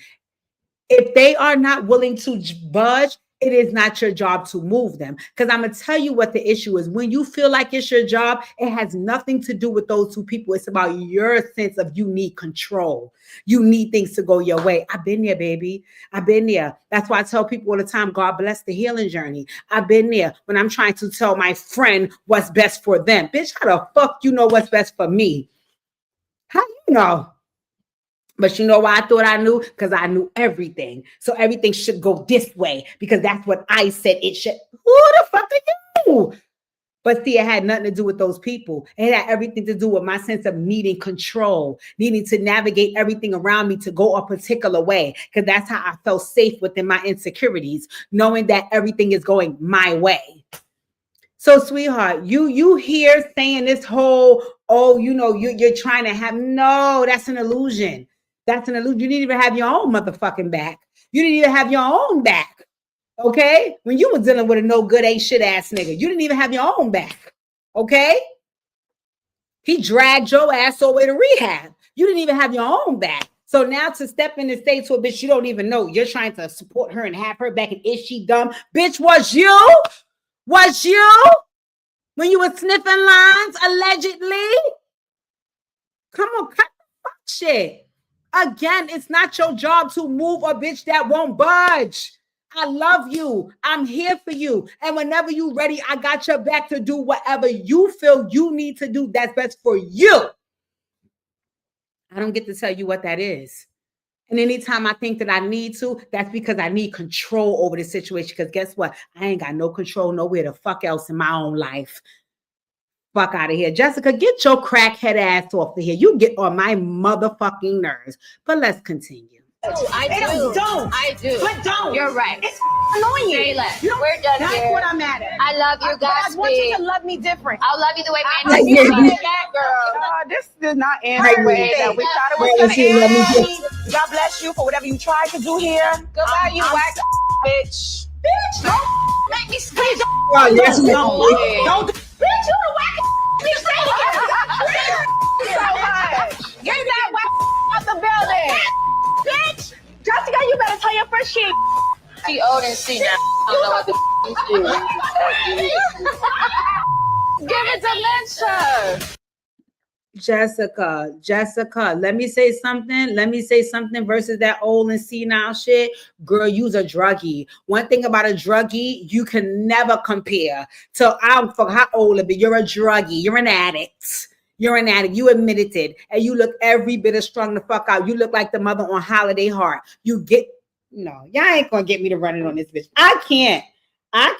If they are not willing to budge, it is not your job to move them. Because I'm going to tell you what the issue is. When you feel like it's your job, it has nothing to do with those two people. It's about your sense of you need control. You need things to go your way. I've been there, baby. I've been there. That's why I tell people all the time, God bless the healing journey. I've been there when I'm trying to tell my friend what's best for them. Bitch, how the fuck you know what's best for me? How you know? But you know why I thought I knew? Because I knew everything. So everything should go this way because that's what I said it should. Who the fuck are you? But see, it had nothing to do with those people. It had everything to do with my sense of needing control, needing to navigate everything around me to go a particular way. Because that's how I felt safe within my insecurities, knowing that everything is going my way. So, sweetheart, you here saying this whole, you're trying to have, no, that's an illusion. That's an illusion. You didn't even have your own motherfucking back. You didn't even have your own back. Okay? When you were dealing with a no good, ain't shit ass nigga, you didn't even have your own back. Okay? He dragged your ass all the way to rehab. You didn't even have your own back. So now to step in and say to a bitch you don't even know, you're trying to support her and have her back, and is she dumb? Bitch, was you? Was you? When you were sniffing lines, allegedly? Come on, cut the fuck shit. Again, it's not your job to move a bitch that won't budge. I love you. I'm here for you. And whenever you're ready, I got your back to do whatever you feel you need to do that's best for you. I don't get to tell you what that is. And anytime I think that I need to, that's because I need control over the situation. Because guess what? I ain't got no control nowhere the fuck else in my own life. Fuck out of here. Jessica, get your crackhead ass off of here. You get on my motherfucking nerves. But let's continue. I do. But don't. You're right. It's annoying. Say less. You know, We're done that's here. what I'm mad at. I love you, But I want you Godspeed. to love me different. I'll love you the way I man love you you. love that girl. This did not end the way that we thought it was Right, going to she let me end. God bless you for whatever you tried to do here. Goodbye, you I'm whack bitch. Bitch, don't make me scream. Oh, yes, don't Don't. bitch, you the whack you say so much. Get that whack out the building. Bitch, Jessica, you better tell your friend she She old and see now. I don't know what the Give it to Lyncha. Jessica, let me say something versus that old and senile shit. Girl, you's a druggie. One thing about a druggie, you can never compare to, I don't fuck how old it be. You're a druggie. You're an addict. You're an addict. You admitted it. And you look every bit as strong the fuck out. You look like the mother on Holiday Heart. Y'all ain't gonna get me to run it on this bitch. I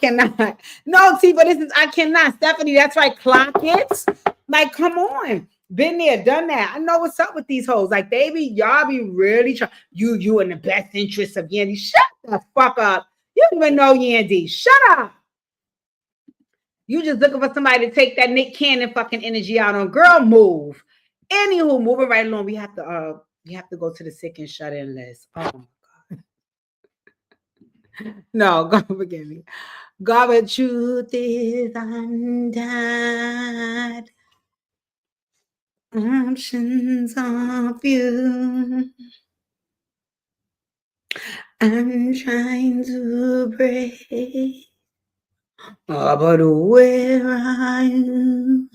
cannot. No, T, but I cannot. Stephanie, that's right. Clock it. Like, come on. Been there, done that. I know what's up with these hoes. Like, y'all be really trying. You in the best interest of Yandy. Shut the fuck up. You don't even know Yandy. Shut up. You just looking for somebody to take that Nick Cannon fucking energy out on. Girl, move. Anywho, moving right along. We have to go to the sick and shut in list. Oh my God. No, God forgive me. God, the truth is undone. Options of you. I'm trying to break. Oh, but where are you?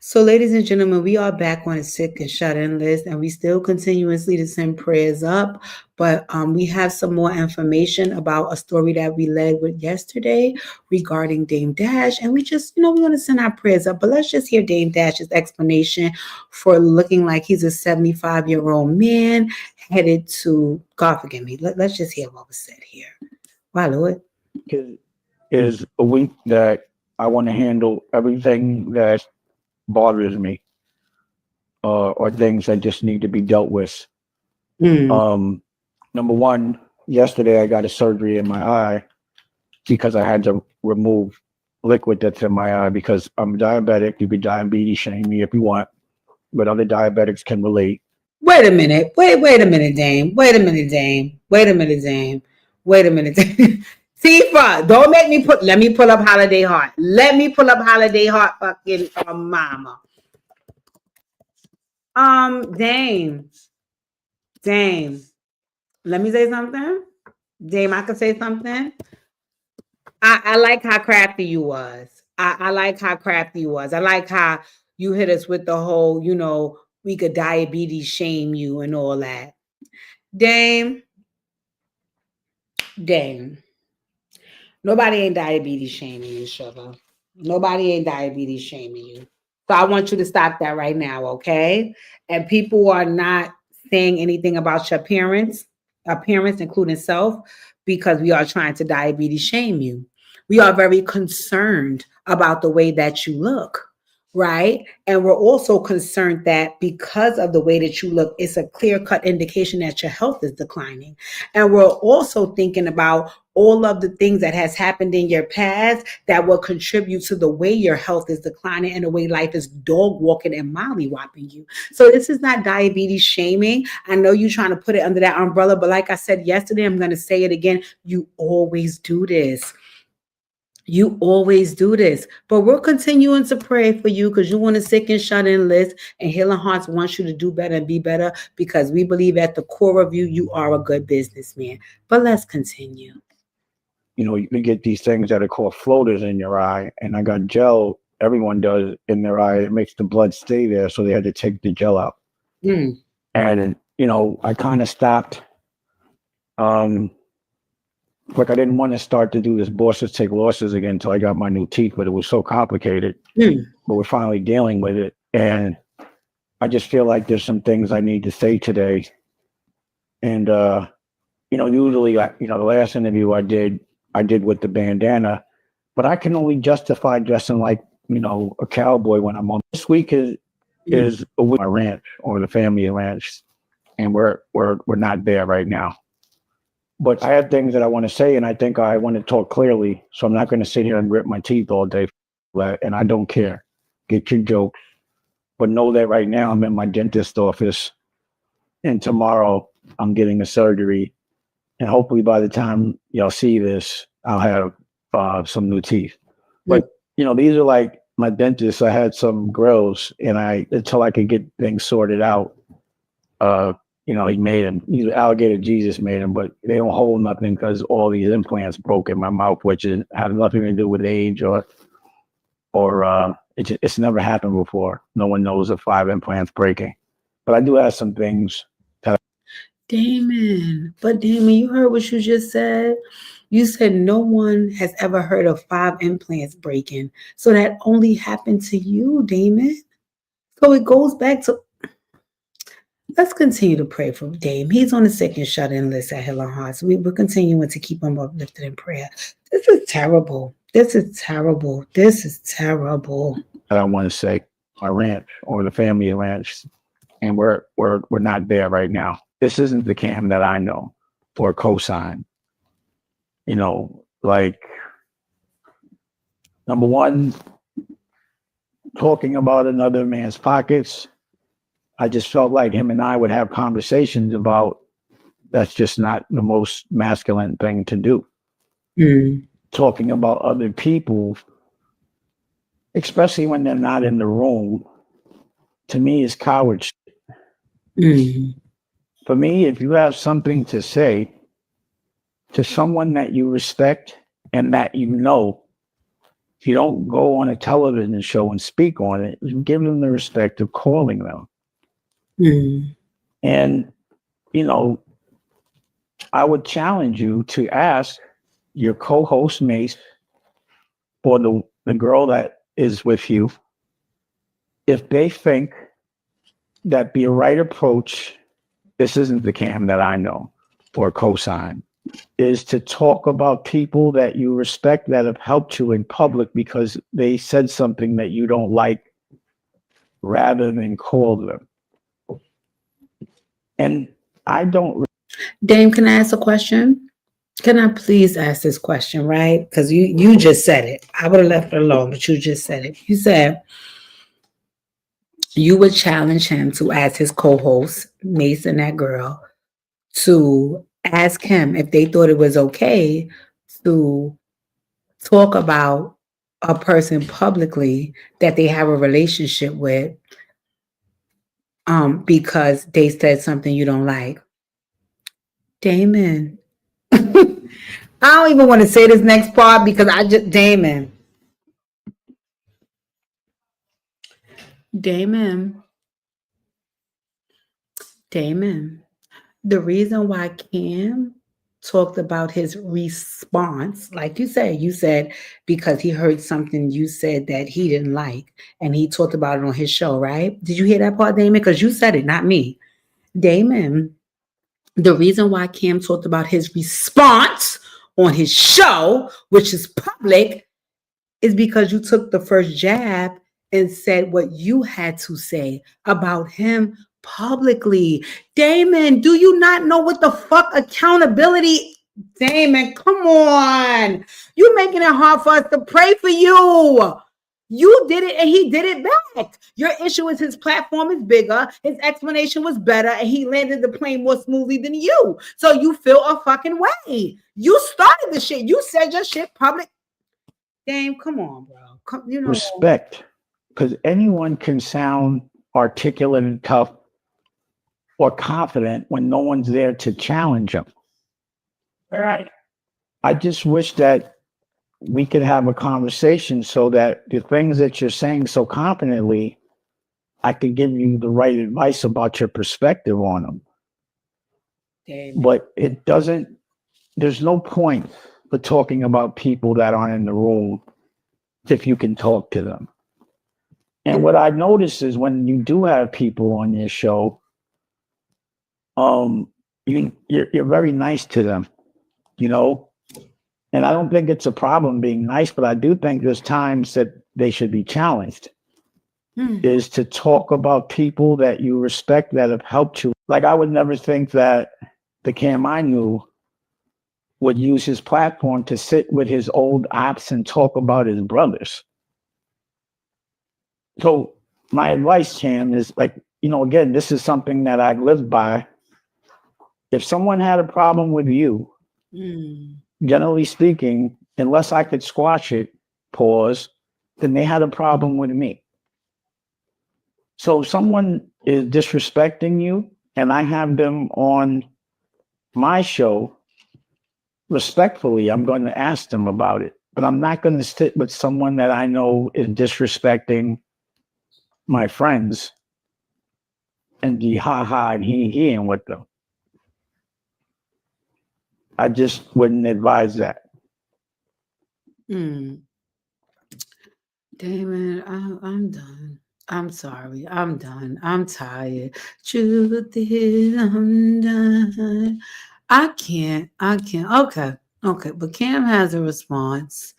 So, ladies and gentlemen, we are back on a sick and shut-in list, and we still continuously to send prayers up. But we have some more information about a story that we led with yesterday regarding Dame Dash, and we just, we want to send our prayers up. But let's just hear Dame Dash's explanation for looking like he's a 75-year-old man headed to, God forgive me. Let's just hear what was said here. Wow, Lord. Is a week that I want to handle everything that bothers me, or things that just need to be dealt with. Number one, yesterday I got a surgery in my eye because I had to remove liquid that's in my eye because I'm diabetic. You can diabetes shame me if you want, but other diabetics can relate. Wait a minute. Wait a minute, Dame. Wait a minute, Dame. Wait a minute, Dame. Wait a minute. Tifa, don't make me let me pull up Holiday Heart. Let me pull up Holiday Heart fucking mama. Dame. Let me say something. Dame, I can say something. I like how crafty you was. I like how crafty you was. I like how you hit us with the whole, we could diabetes shame you and all that. Dame. Nobody ain't diabetes shaming you, sugar. Nobody ain't diabetes shaming you. So I want you to stop that right now, okay? And people are not saying anything about your appearance, including self, because we are trying to diabetes shame you. We are very concerned about the way that you look, right? And we're also concerned that because of the way that you look, it's a clear-cut indication that your health is declining. And we're also thinking about all of the things that has happened in your past that will contribute to the way your health is declining and the way life is dog walking and mollywopping you. So this is not diabetes shaming. I know you're trying to put it under that umbrella, but like I said yesterday, I'm going to say it again. You always do this. You always do this, but we're continuing to pray for you because you want a sick and shut in list, and Healing Hearts wants you to do better and be better because we believe at the core of you, you are a good businessman. But let's continue. You can get these things that are called floaters in your eye, and I got gel. Everyone does in their eye. It makes the blood stay there, so they had to take the gel out. And I kind of stopped. Like I didn't want to start to do this bosses take losses again until I got my new teeth, but it was so complicated. But we're finally dealing with it, and I just feel like there's some things I need to say today. And usually, the last interview I did with the bandana, but I can only justify dressing like a cowboy when I'm on. This week is a week my ranch or the family ranch, and we're not there right now. But I have things that I want to say, and I think I want to talk clearly. So I'm not going to sit here and rip my teeth all day, and I don't care. Get your jokes, but know that right now I'm in my dentist office, and tomorrow I'm getting a surgery, and hopefully by the time y'all see this, I'll have some new teeth. But these are like my dentist. I had some grills, and until I could get things sorted out. He made them. Alligator Jesus made them, but they don't hold nothing because all these implants broke in my mouth, which had nothing to do with age or it's never happened before. No one knows of 5 implants breaking, but I do have some things. Damon, you heard what you just said. You said no one has ever heard of 5 implants breaking, so that only happened to you, Damon. So it goes back to. Let's continue to pray for Dame. He's on the sick and shut in list at Healing Hearts. We're continuing to keep him uplifted in prayer. This is terrible. I want to say my ranch or the family ranch, and we're not there right now. This isn't the Cam that I know or cosign. Like number one, talking about another man's pockets. I just felt like him and I would have conversations about that's just not the most masculine thing to do. Talking about other people, especially when they're not in the room, to me is coward shit. For me, if you have something to say to someone that you respect and that you don't go on a television show and speak on it. Give them the respect of calling them. And, I would challenge you to ask your co-host Mace or the girl that is with you if they think that the right approach, this isn't the Cam that I know or cosign, is to talk about people that you respect that have helped you in public because they said something that you don't like rather than call them. And I don't. Dame, can I ask a question? Can I please ask this question, right? Because you just said it. I would have left it alone, but you just said it. You said you would challenge him to ask his co-host, Mason, that girl, to ask him if they thought it was okay to talk about a person publicly that they have a relationship with because they said something you don't like. Damon. I don't even want to say this next part because Damon. The reason why Cam talked about his response, like you said because he heard something you said that he didn't like, and he talked about it on his show, right? Did you hear that part, Damon? Because you said it, not me. Damon, the reason why Cam talked about his response on his show, which is public, is because you took the first jab and said what you had to say about him publicly. Damon, do you not know what the fuck accountability? Damon, come on. You making it hard for us to pray for you. You did it and he did it back. Your issue is his platform is bigger, his explanation was better, and he landed the plane more smoothly than you. So you feel a fucking way. You started the shit. You said your shit public. Dame, come on, bro. Respect. Because anyone can sound articulate and tough or confident when no one's there to challenge them. All right. I just wish that we could have a conversation so that the things that you're saying so confidently, I could give you the right advice about your perspective on them. Damn. But it doesn't, there's no point for talking about people that aren't in the room if you can talk to them. And what I notice is when you do have people on your show, you're very nice to them, you know? And I don't think it's a problem being nice, but I do think there's times that they should be challenged. Is to talk about people that you respect that have helped you. Like I would never think that the Cam I knew would use his platform to sit with his old ops and talk about his brothers. So my advice, Cam, is like, you know, again, this is something that I lived by. If someone had a problem with you, generally speaking, unless I could squash it, then they had a problem with me. So if someone is disrespecting you and I have them on my show, respectfully, I'm going to ask them about it. But I'm not going to sit with someone that I know is disrespecting my friends and be ha-ha and he-he-ing with them. I just wouldn't advise that. Damon, I'm done. I'm sorry. I'm done. I'm tired. Truth is, I'm done. I can't. Okay. But Cam has a response.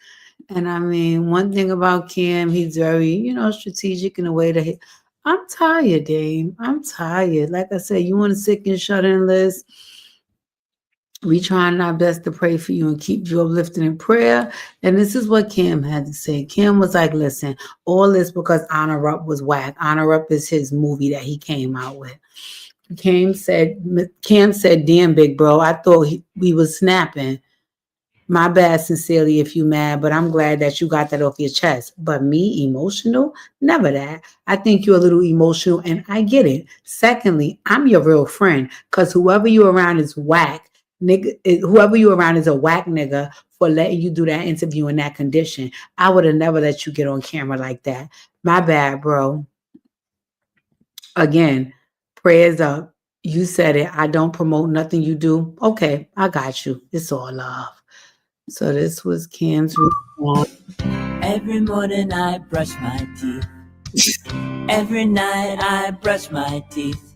And I mean, one thing about Cam, he's very, strategic in a way that I'm tired, Dame. I'm tired. Like I said, you want a sick and shut in list. We trying our best to pray for you and keep you uplifted in prayer. And this is what Cam had to say. Cam was like, listen, all this because Honor Up was whack. Honor Up is his movie that he came out with. Cam said, damn, big bro, I thought we was snapping. My bad, sincerely, if you mad, but I'm glad that you got that off your chest. But me, emotional? Never that. I think you're a little emotional, and I get it. Secondly, I'm your real friend, because whoever you around is whack. Nigga, whoever you around is a whack nigga for letting you do that interview in that condition. I would have never let you get on camera like that. My bad, bro. Again, prayers up. You said it. I don't promote nothing you do. Okay, I got you. It's all love. So this was Cam's response. Every morning I brush my teeth. Every night I brush my teeth.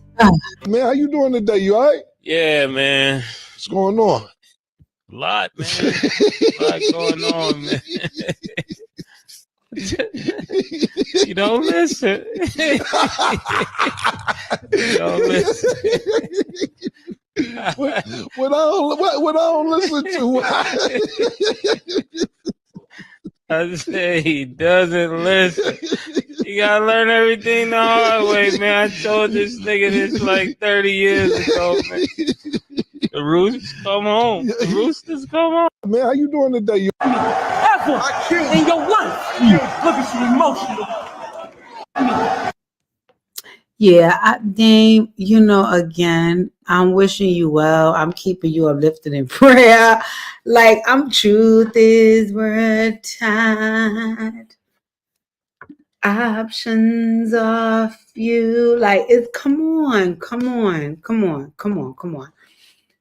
Man, how you doing today? You all right? Yeah, man. What's going on? A lot, man. A lot going on, man. You don't listen. You don't listen. What I don't listen to. I say he doesn't listen. You gotta learn everything the hard way, man. I told this nigga this like 30 years ago, man. The roosters come home. The roosters come home. Man, how you doing today? You Ever in your life, you look at you emotional. Yeah, Dame, you know, again, I'm wishing you well. I'm keeping you uplifted in prayer. Like, truth is we're tired. Options are few. Like, it's come on.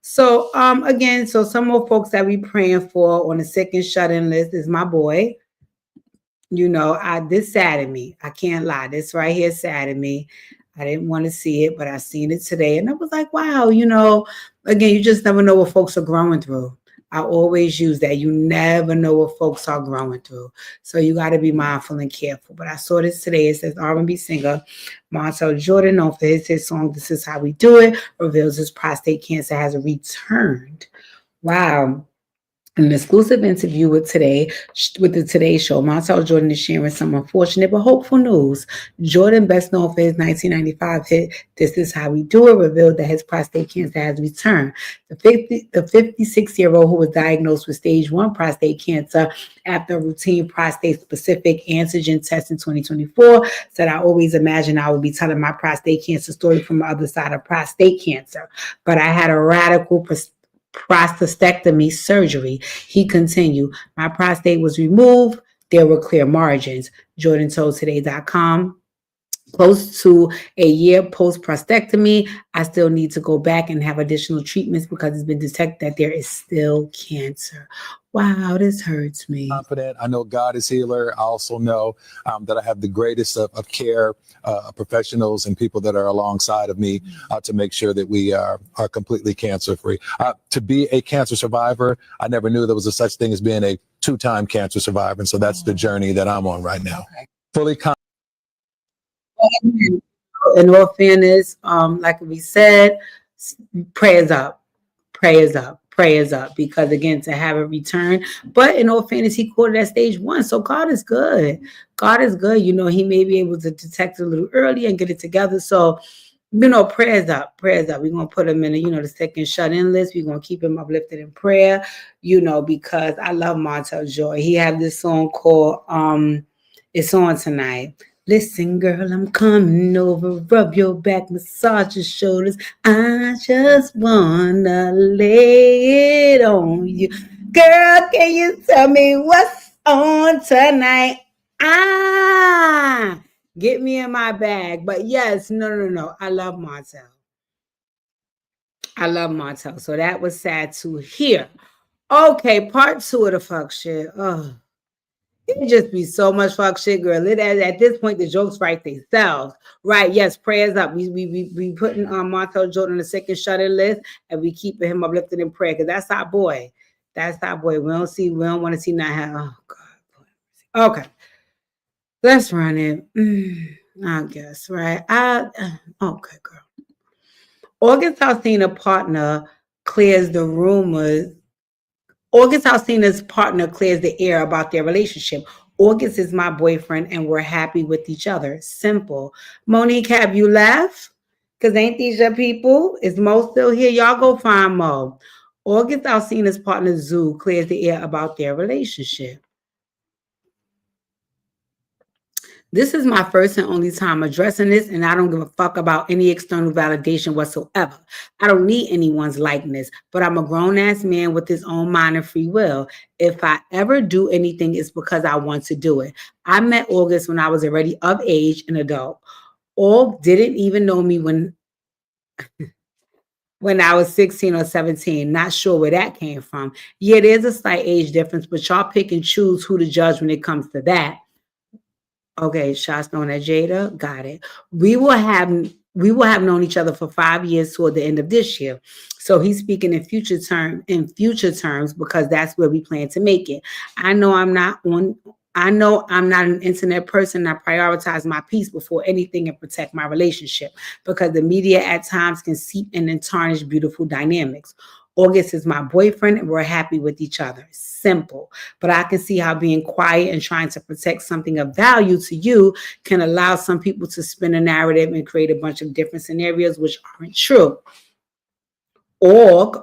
So, again, so some more folks that we praying for on the second shut-in list is my boy. You know, this saddened me. I can't lie. This right here saddened me. I didn't want to see it, but I seen it today. And I was like, wow, you know, again, you just never know what folks are growing through. I always use that. You never know what folks are growing through. So you got to be mindful and careful. But I saw this today. It says R&B singer Montel Jordan, known for his song, This Is How We Do It, reveals his prostate cancer has returned. Wow. In an exclusive interview with the Today Show, Montel Jordan is sharing some unfortunate but hopeful news. Jordan, best known for his 1995 hit This Is How We Do It, revealed that his prostate cancer has returned. The 56-year-old, who was diagnosed with stage 1 prostate cancer after a routine prostate-specific antigen test in 2024, said, I always imagined I would be telling my prostate cancer story from the other side of prostate cancer, but I had a radical prostatectomy surgery. He continued, my prostate was removed. There were clear margins. Jordan told Today.com, close to a year post prostatectomy, I still need to go back and have additional treatments because it's been detected that there is still cancer. Wow, this hurts me. Confident. I know God is healer. I also know that I have the greatest of care professionals and people that are alongside of me to make sure that we are completely cancer free. To be a cancer survivor, I never knew there was a such thing as being a 2-time cancer survivor. And so that's the journey that I'm on right now. Okay. Fully confident. In all fairness, like we said, prayers up, because again, to have a return. But in all fairness, he caught it at stage 1. So God is good. You know, he may be able to detect it a little early and get it together. So, you know, prayers up. We're going to put him in, the second shut-in list. We're going to keep him uplifted in prayer, you know, because I love Montel Jordan. He had this song called It's On Tonight. Listen, girl, I'm coming over, rub your back, massage your shoulders. I just wanna lay it on you. Girl, can you tell me what's on tonight? Get me in my bag. But yes, no. I love Montel. So that was sad to hear. Okay, part 2 of the fuck shit. Oh. It just be so much fuck shit, girl. At this point, the jokes write themselves, right? Yes, prayers up. We putting Montel Jordan on the second shut-in list, and we keeping him uplifted in prayer because that's our boy. We don't want to see nothing. Oh God. Okay, let's run it. I guess, right? Okay, girl. August Alsina partner clears the rumors. August Alsina's partner clears the air about their relationship. August is my boyfriend and we're happy with each other. Simple. Monique, have you left? Because ain't these your people? Is Mo still here? Y'all go find Mo. August Alsina's partner Zoo clears the air about their relationship. This is my first and only time addressing this, and I don't give a fuck about any external validation whatsoever. I don't need anyone's likeness, but I'm a grown-ass man with his own mind and free will. If I ever do anything, it's because I want to do it. I met August when I was already of age, an adult. Aug didn't even know me when I was 16 or 17. Not sure where that came from. Yeah, there's a slight age difference, but y'all pick and choose who to judge when it comes to that. Okay, shots known at Jada. Got it. We will have known each other for 5 years toward the end of this year. So he's speaking in future terms because that's where we plan to make it. I know I'm not on I know I'm not an internet person. I prioritize my peace before anything and protect my relationship because the media at times can seep in and tarnish beautiful dynamics. August is my boyfriend and we're happy with each other. Simple. But I can see how being quiet and trying to protect something of value to you can allow some people to spin a narrative and create a bunch of different scenarios which aren't true. Org,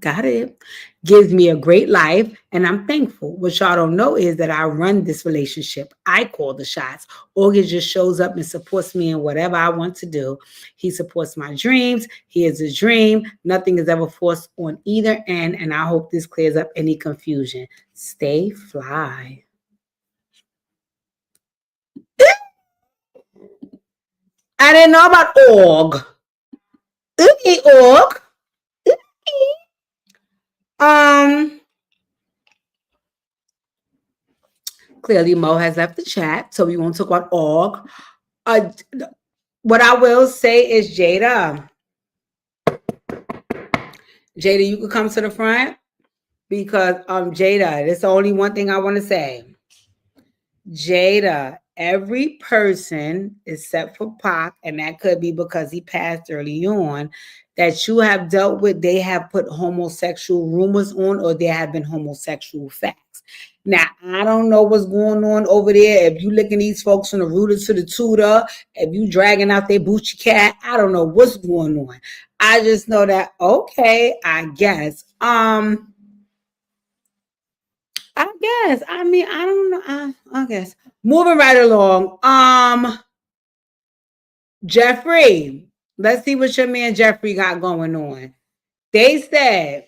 got it, gives me a great life and I'm thankful. What y'all don't know is that I run this relationship. I call the shots. August just shows up and supports me in whatever I want to do. He supports my dreams. He is a dream. Nothing is ever forced on either end, and I hope this clears up any confusion. Stay fly. I didn't know about org. Org. Clearly Mo has left the chat, so we won't talk about org. What I will say is Jada, you could come to the front because Jada, that's the only one thing I want to say. Jada, every person except for Pac, and that could be because he passed early on, that you have dealt with, they have put homosexual rumors on or there have been homosexual facts. Now, I don't know what's going on over there. If you looking these folks from the rooter to the tutor, if you dragging out their Bucci cat, I don't know what's going on. I just know that, okay, I guess. I mean, I don't know. I guess. Moving right along. Jeffrey, let's see what your man Jeffrey got going on. They said,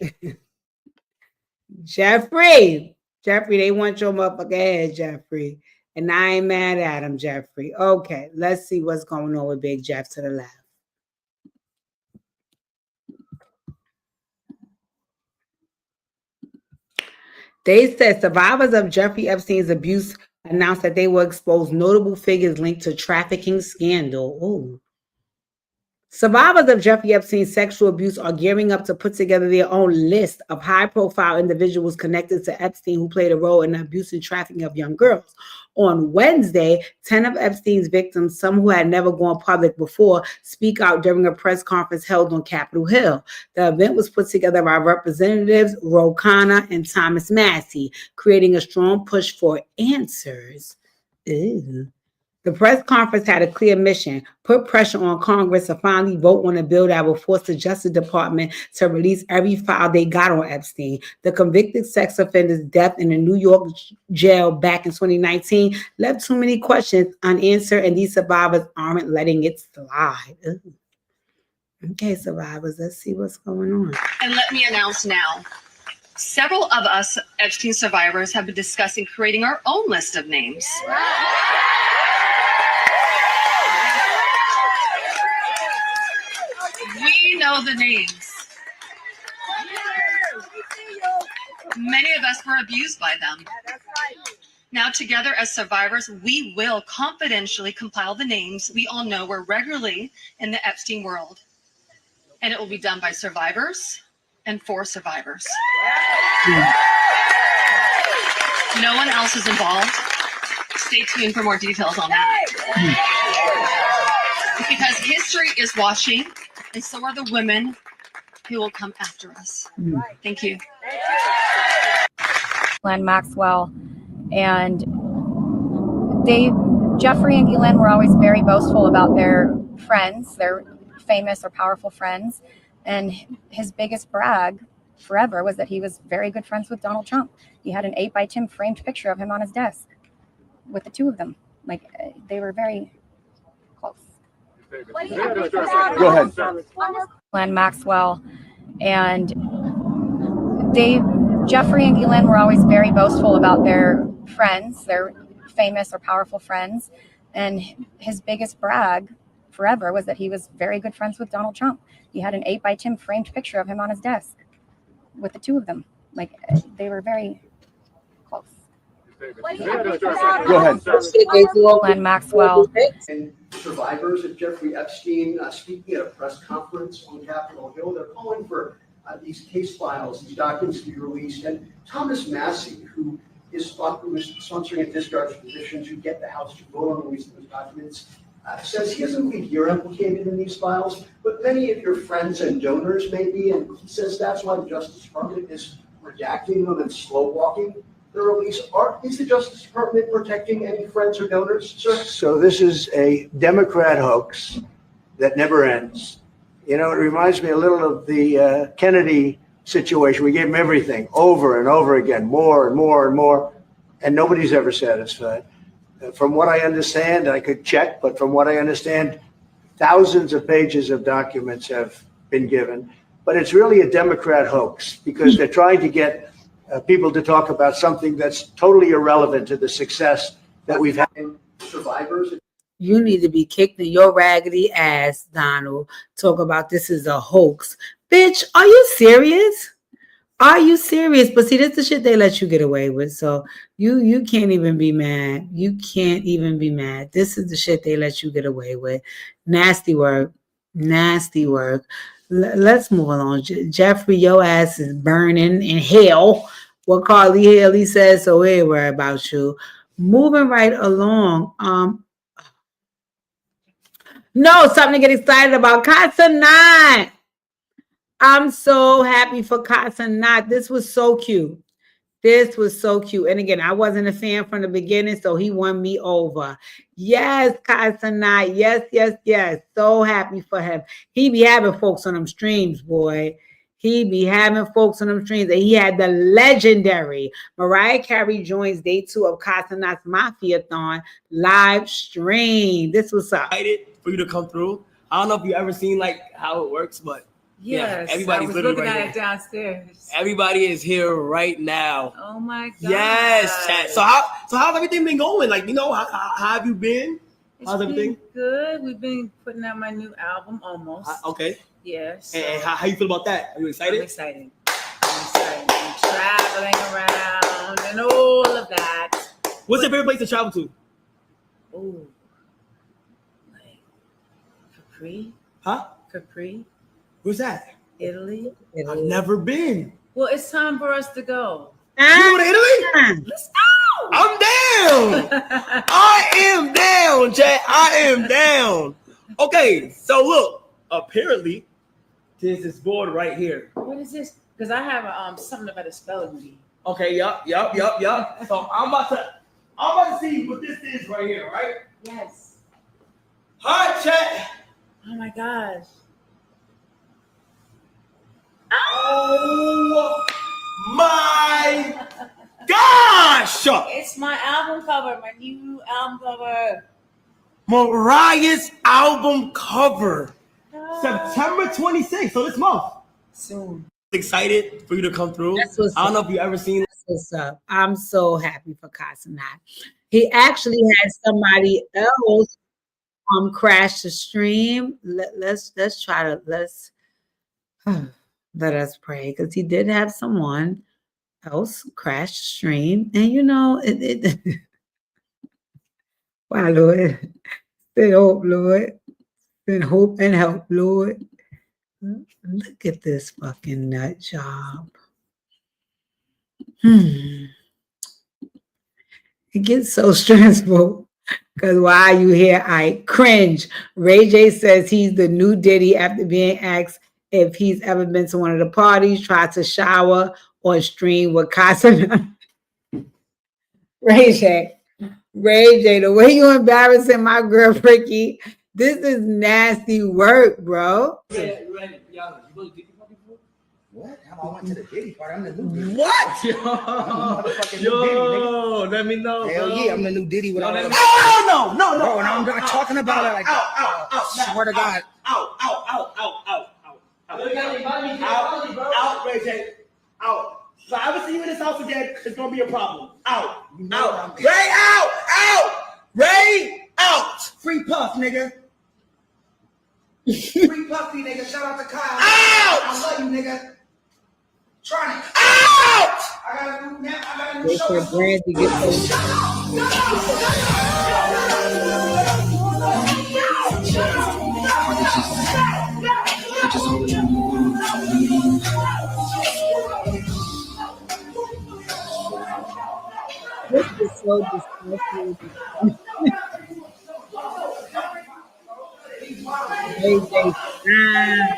Jeffrey, they want your motherfucker head, Jeffrey. And I ain't mad at him, Jeffrey. Okay, let's see what's going on with Big Jeff to the left. They said survivors of Jeffrey Epstein's abuse announced that they will expose notable figures linked to trafficking scandal. Ooh. Survivors of Jeffrey Epstein's sexual abuse are gearing up to put together their own list of high-profile individuals connected to Epstein who played a role in the abuse and trafficking of young girls. On Wednesday, 10 of Epstein's victims, some who had never gone public before, speak out during a press conference held on Capitol Hill. The event was put together by Representatives Ro Khanna and Thomas Massie, creating a strong push for answers. Ew. The press conference had a clear mission: put pressure on Congress to finally vote on a bill that will force the Justice Department to release every file they got on Epstein. The convicted sex offender's death in a New York jail back in 2019 left too many questions unanswered, and these survivors aren't letting it slide. Ooh. Okay, survivors, let's see what's going on. And let me announce now, several of us Epstein survivors have been discussing creating our own list of names. We know the names. Many of us were abused by them. Now, together as survivors, we will confidentially compile the names we all know were regularly in the Epstein world. And it will be done by survivors and for survivors. No one else is involved. Stay tuned for more details on that. Because history is watching, and so are the women who will come after us. Thank you. Ghislaine Maxwell, and Jeffrey and Ghislaine were always very boastful about their friends, their famous or powerful friends, and his biggest brag forever was that he was very good friends with Donald Trump. He had an 8x10 framed picture of him on his desk with the two of them. Like, they were very close. Go ahead. Ghislaine Maxwell, and Jeffrey and Ghislaine were always very boastful about their friends, their famous or powerful friends, and his biggest brag forever was that he was very good friends with Donald Trump. He had an 8x10 framed picture of him on his desk with the two of them. Like, they were very close. Go ahead. Ghislaine Maxwell. And survivors of Jeffrey Epstein speaking at a press conference on Capitol Hill. They're calling for these case files, these documents to be released. And Thomas Massie, who who's sponsoring a discharge physician to get the House to vote on those documents, says he doesn't believe you're implicated in these files, but many of your friends and donors may be, and he says that's why the Justice Department is redacting them and slow walking the release. Is the Justice Department protecting any friends or donors, sir? So this is a Democrat hoax that never ends. You know, it reminds me a little of the Kennedy situation. We gave him everything over and over again, more and more and more, and nobody's ever satisfied. From what I understand, I could check, but from what I understand, thousands of pages of documents have been given. But it's really a Democrat hoax because they're trying to get people to talk about something that's totally irrelevant to the success that we've had. Survivors. You need to be kicked in your raggedy ass, Donald. Talk about this is a hoax. Bitch, are you serious? Are you serious? But see, that's the shit they let you get away with. So you can't even be mad. You can't even be mad. This is the shit they let you get away with. Nasty work. Nasty work. Let's move along. Jeffrey, your ass is burning in hell. What Carly Haley says, so we ain't worry about you. Moving right along. No, something to get excited about. Casanat. I'm so happy for Casanat. This was so cute. This was so cute. And again, I wasn't a fan from the beginning, so he won me over. Yes, Casanat. Yes, yes, yes. So happy for him. He be having folks on them streams, boy. He be having folks on them streams. And he had the legendary Mariah Carey joins day 2 of Casanat's Mafia-thon live stream. This was up. Excited for you to come through. I don't know if you ever seen like how it works, but yes, yeah, everybody's I was literally looking right at it here. downstairs. Everybody is here right now. Oh my god! Yes, chat. So how's everything been going? Like, you know, how have you been? How's everything? Good. We've been putting out my new album almost. Okay. Yes. And how you feel about that? Are you excited? I'm excited. I'm traveling around and all of that. What's your favorite place to travel to? Oh, like Capri. Huh? Capri. Where's that? Italy. I've never been. Well, it's time for us to go. You go to Italy? Let's go. I'm down. I am down, chat. I am down. Okay, so look. Apparently, there's this board right here. What is this? Because I have something about a spelling bee. Okay, yup. So I'm about to see what this is right here, right? Yes. Hi, chat. Oh my gosh. Oh my gosh! It's my album cover, my new album cover. Mariah's album cover. September 26th, so this month. Soon. Excited for you to come through. I don't know if you ever seen this. What's up? I'm so happy for Casanat. He actually had somebody else crash the stream. Let's let us pray, because he did have someone else crash the stream, and you know it wow, Lord, send hope, Lord, send hope and help, Lord. Look at this fucking nut job. It gets so stressful. Because why are you here? I cringe. Ray J says he's the new Diddy after being asked if he's ever been to one of the parties, tried to shower or stream with Casanat. Ray J, the way you embarrassing my girl, Ricky, this is nasty work, bro. What? I went to the Diddy party. I'm the new Diddy. What? Yo, let me know. Hell bro. yeah, I'm the new Diddy. No, No, no. and I'm not talking about it like swear to God. Out, Ray J. Out. If I ever see you in this house again, it's gonna be a problem. Out. Ray, out. Ray, out. Free Puff, nigga. Free Puffy, nigga. Shout out to Kyle. Out. I love you, nigga. Try it. Out. I got a new Wait for show. Brand to get so disgusting.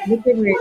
Look at me.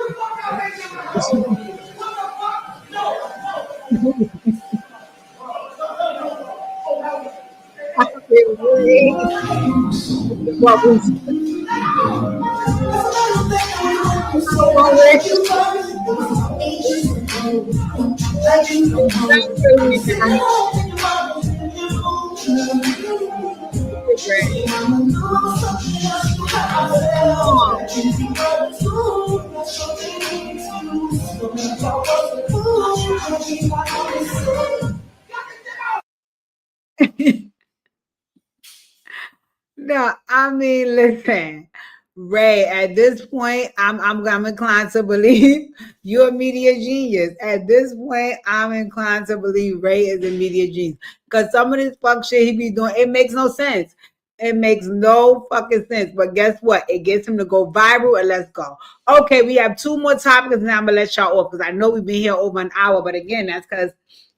No, I mean, listen, Ray. At this point, I'm inclined to believe you're a media genius. At this point, I'm inclined to believe Ray is a media genius because some of this fuck shit he be doing, it makes no sense. It makes no fucking sense. But guess what? It gets him to go viral, and let's go. Okay, we have 2 more topics, and I'm gonna let y'all off because I know we've been here over an hour. But again, that's because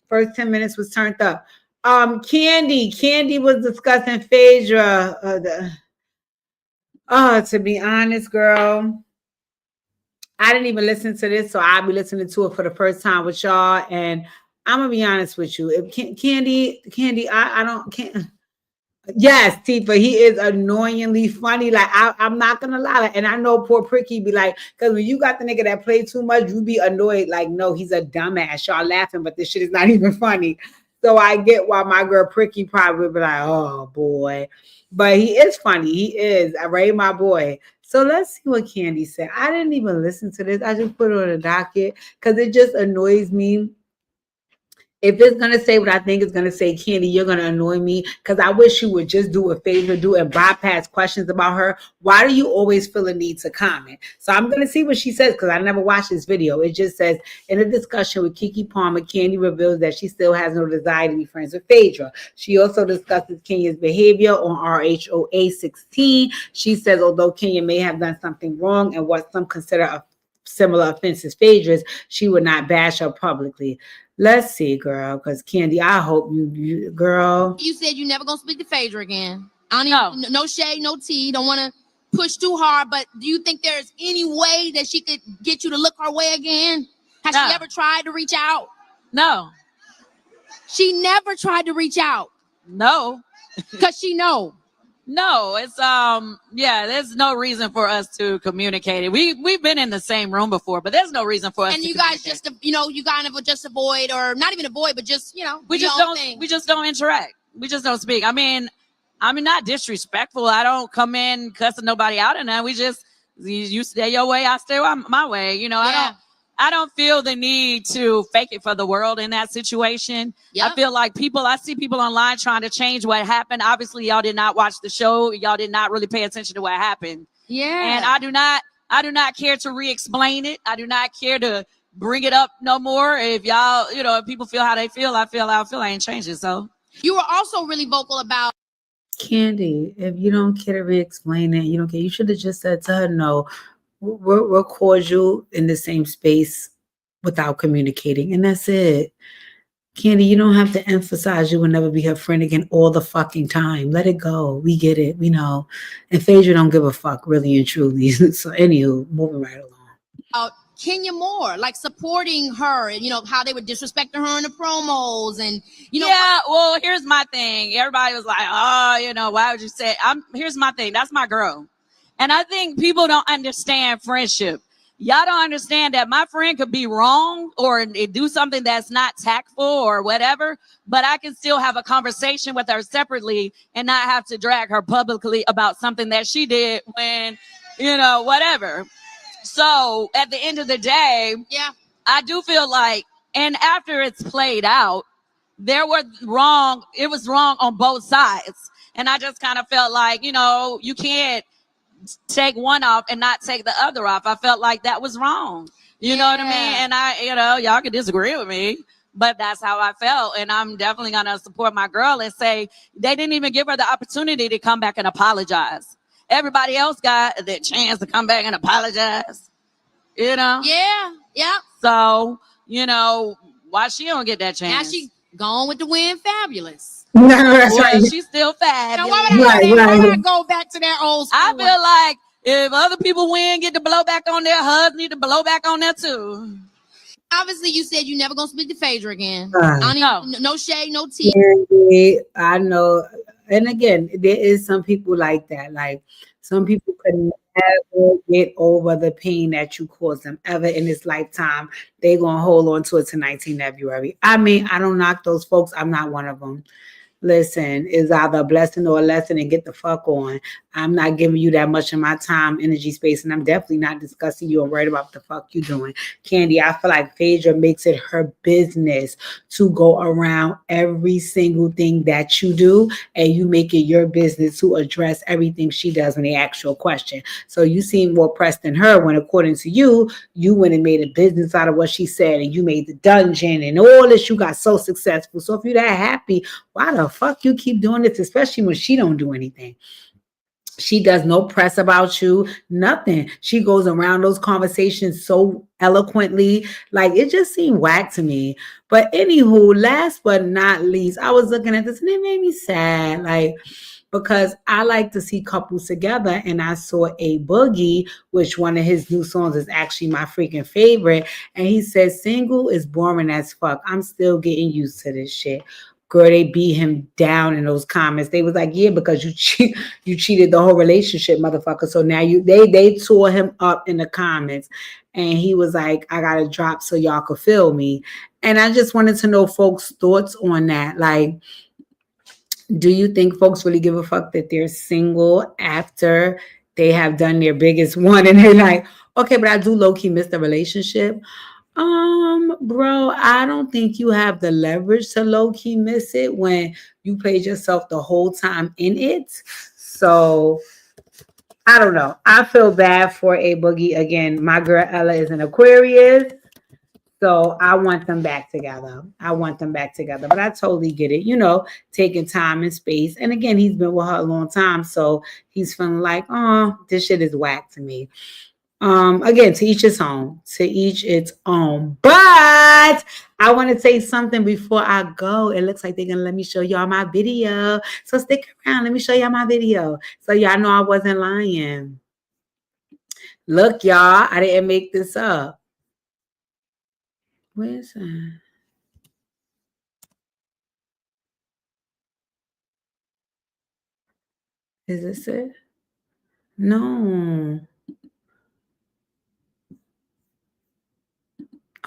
first 10 minutes was turned up. Candy was discussing Phaedra. To be honest, girl, I didn't even listen to this, so I'll be listening to it for the first time with y'all. And I'm gonna be honest with you. If Candy, can't. Yes, Tifa, he is annoyingly funny. Like I'm not gonna lie, and I know poor Pricky be like, because when you got the nigga that play too much, you be annoyed. Like, no, he's a dumbass. Y'all laughing, but this shit is not even funny. So I get why my girl Pricky probably be like, oh boy, but he is funny. He is. I rate my boy. So let's see what Candy said. I didn't even listen to this. I just put it on the docket because it just annoys me. If it's going to say what I think it's going to say, Candy, you're going to annoy me because I wish you would just do a favor, and bypass questions about her. Why do you always feel a need to comment? So I'm going to see what she says because I never watched this video. It just says, in a discussion with Keke Palmer, Candy reveals that she still has no desire to be friends with Phaedra. She also discusses Kenya's behavior on RHOA 16. She says, although Kenya may have done something wrong and what some consider a similar offense as Phaedra's, she would not bash her publicly. Let's see, girl, because Candy, I hope you, girl. You said you never gonna speak to Phaedra again. I don't even, no shade, no tea. Don't want to push too hard, but do you think there's any way that she could get you to look her way again? Has she ever tried to reach out? No. She never tried to reach out. No. Because she know. No, it's there's no reason for us to communicate. We've been in the same room before, but there's no reason for us and to you guys just you kind of just avoid, or not even avoid, but just we just don't interact. We just don't speak. I mean not disrespectful. I don't come in cussing nobody out, and then we just you stay your way, I stay my way. I don't feel the need to fake it for the world in that situation. Yep. I feel like I see people online trying to change what happened. Obviously, y'all did not watch the show. Y'all did not really pay attention to what happened. Yeah. And I do not care to re-explain it. I do not care to bring it up no more. If y'all, if people feel how they feel, I feel I ain't changing. So you were also really vocal about Candy, if you don't care to re-explain it, you don't care. You should have just said to her, no. We're cordial in the same space without communicating, and that's it. Candy, you don't have to emphasize you will never be her friend again all the fucking time. Let it go. We get it. We know. And Phaedra don't give a fuck, really and truly. So anywho, moving right along. Kenya Moore, like supporting her, and how they would disrespect her in the promos, and Yeah, well, here's my thing. Everybody was like, oh, why would you say? Here's my thing. That's my girl. And I think people don't understand friendship. Y'all don't understand that my friend could be wrong or do something that's not tactful or whatever, but I can still have a conversation with her separately and not have to drag her publicly about something that she did when, whatever. So at the end of the day, I do feel like, and after it's played out, it was wrong on both sides. And I just kind of felt like, you can't take one off and not take the other off. I felt like that was wrong. You know what I mean? And y'all can disagree with me, but that's how I felt. And I'm definitely going to support my girl and say they didn't even give her the opportunity to come back and apologize. Everybody else got the chance to come back and apologize. Yeah. So, why she don't get that chance? Now she gone with the win fabulous. No, that's Well, right. she's still fab. Now, why would I Right, go there? Why would I right. go back to that old school? I feel like if other people win, get to blow back on their husband, need to blow back on that too. Obviously, you said you never gonna speak to Phaedra again. No. No shade, no tea. I know. And again, there is some people like that. Like some people could never get over the pain that you caused them ever in this lifetime. They're gonna hold on to it to 19 February. I mean, I don't knock those folks. I'm not one of them. Listen, it's either a blessing or a lesson, and get the fuck on. I'm not giving you that much of my time, energy, space, and I'm definitely not discussing you and worried about what the fuck you doing. Candy, I feel like Phaedra makes it her business to go around every single thing that you do, and you make it your business to address everything she does when they ask you a question. So you seem more pressed than her when, according to you, you went and made a business out of what she said, and you made the dungeon and all this. You got so successful. So if you're that happy, why the fuck you keep doing this, especially when she don't do anything? She does no press about you, nothing. She goes around those conversations so eloquently. Like, it just seemed whack to me. But anywho, last but not least, I was looking at this and it made me sad. Like, because I like to see couples together, and I saw A Boogie, which one of his new songs is actually my freaking favorite. And he said, single is boring as fuck. I'm still getting used to this shit. Girl, they beat him down in those comments. They was like, yeah, because you cheated the whole relationship, motherfucker. So now they tore him up in the comments. And he was like, I gotta drop so y'all could feel me. And I just wanted to know folks' thoughts on that. Like, do you think folks really give a fuck that they're single after they have done their biggest one? And they're like, okay, but I do low-key miss the relationship. Bro, I don't think you have the leverage to low-key miss it when you played yourself the whole time in it. So I don't know. I feel bad for A Boogie. Again, my girl Ella is an Aquarius. So I want them back together. But I totally get it. You know, taking time and space. And again, he's been with her a long time. So he's feeling like, oh, this shit is whack to me. Again, to each his own. But I want to say something before I go. It looks like they're gonna let me show y'all my video. So stick around. Let me show y'all my video. So y'all know I wasn't lying. Look, y'all, I didn't make this up. Where's that? Is this it? No.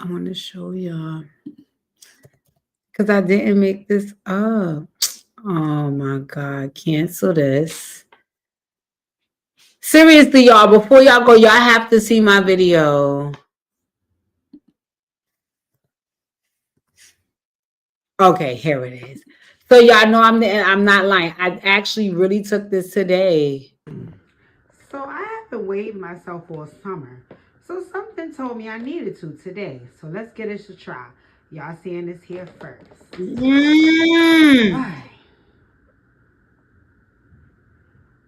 I want to show y'all because I didn't make this up. Oh my God, cancel this. Seriously, y'all, before y'all go, y'all have to see my video. Okay, here it is. So y'all know I'm not lying. I actually really took this today. So I haven't weighed myself for a summer. So something told me I needed to today. So let's get it a try. Y'all seeing this here first.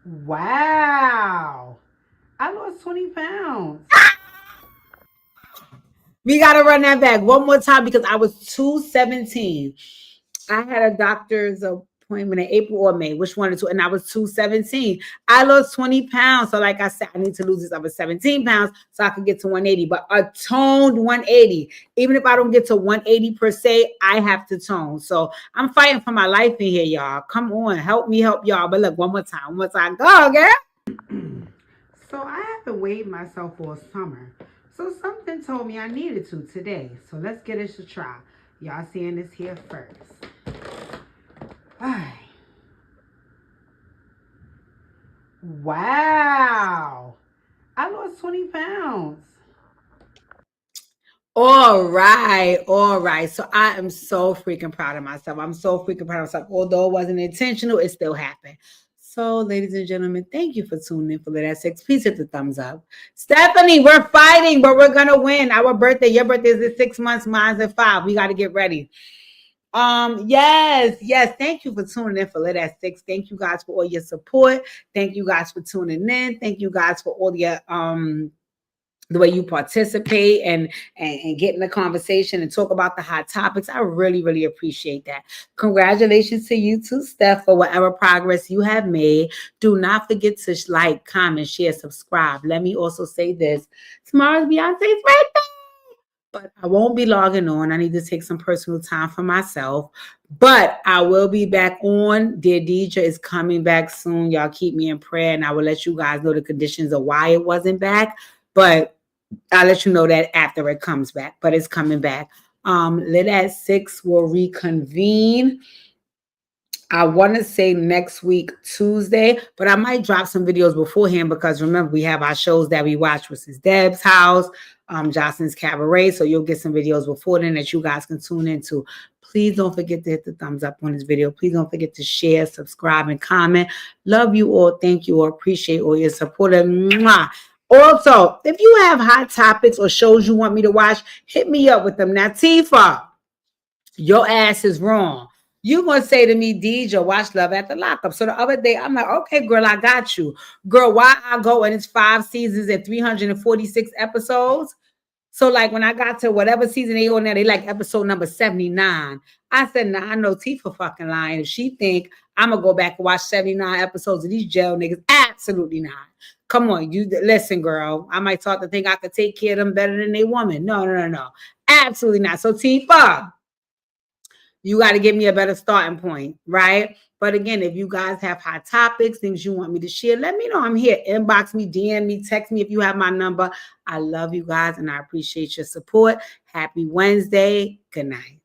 Wow. I lost 20 pounds. We got to run that back one more time because I was 217. I had a doctor's appointment in April or May, which one or two, and I was 217. I lost 20 pounds. So like I said, I need to lose this other 17 pounds so I can get to 180, but a toned 180. Even if I don't get to 180 per se, I have to tone. So I'm fighting for my life in here, y'all. Come on, help me help y'all. But look, one more time. Go, girl. So I haven't weighed myself for a summer. So something told me I needed to today. So let's get it a try. Y'all seeing this here first. Wow. I lost 20 pounds. All right. So I am so freaking proud of myself. Although it wasn't intentional, it still happened. So, ladies and gentlemen, thank you for tuning in for Lit at 6. Please hit the thumbs up. Stephanie, we're fighting, but we're gonna win. Our birthday, your birthday is in 6 months, mine's in 5. We got to get ready. Yes. Thank you for tuning in for Lit at 6. Thank you guys for all your support. Thank you guys for tuning in. Thank you guys for all your the way you participate and get in the conversation and talk about the hot topics. I really, really appreciate that. Congratulations to you too, Steph, for whatever progress you have made. Do not forget to like, comment, share, subscribe. Let me also say this. Tomorrow's Beyonce's birthday, but I won't be logging on. I need to take some personal time for myself, but I will be back on. Dear Deidre is coming back soon. Y'all keep me in prayer, and I will let you guys know the conditions of why it wasn't back, but I'll let you know that after it comes back, but it's coming back. Lit at 6 will reconvene. I want to say next week, Tuesday, but I might drop some videos beforehand because remember, we have our shows that we watch, which is Deb's House, Jocelyn's Cabaret. So you'll get some videos before then that you guys can tune into. Please don't forget to hit the thumbs up on this video. Please don't forget to share, subscribe, and comment. Love you all. Thank you all. Appreciate all your support. Mwah. Also, if you have hot topics or shows you want me to watch, hit me up with them. Now, Tifa, your ass is wrong. You gonna say to me, Deidre, watch Love at the Lockup. So the other day, I'm like, okay, girl, I got you. Girl, why I go and it's 5 seasons and 346 episodes? So like when I got to whatever season they on there, they like episode number 79. I said, nah, I know Tifa fucking lying. If she think I'm gonna go back and watch 79 episodes of these jail niggas, absolutely not. Come on, you listen, girl. I might start to think I could take care of them better than they woman. No. Absolutely not. So Tifa, you got to give me a better starting point, right? But again, if you guys have hot topics, things you want me to share, let me know. I'm here. Inbox me, DM me, text me if you have my number. I love you guys and I appreciate your support. Happy Wednesday. Good night.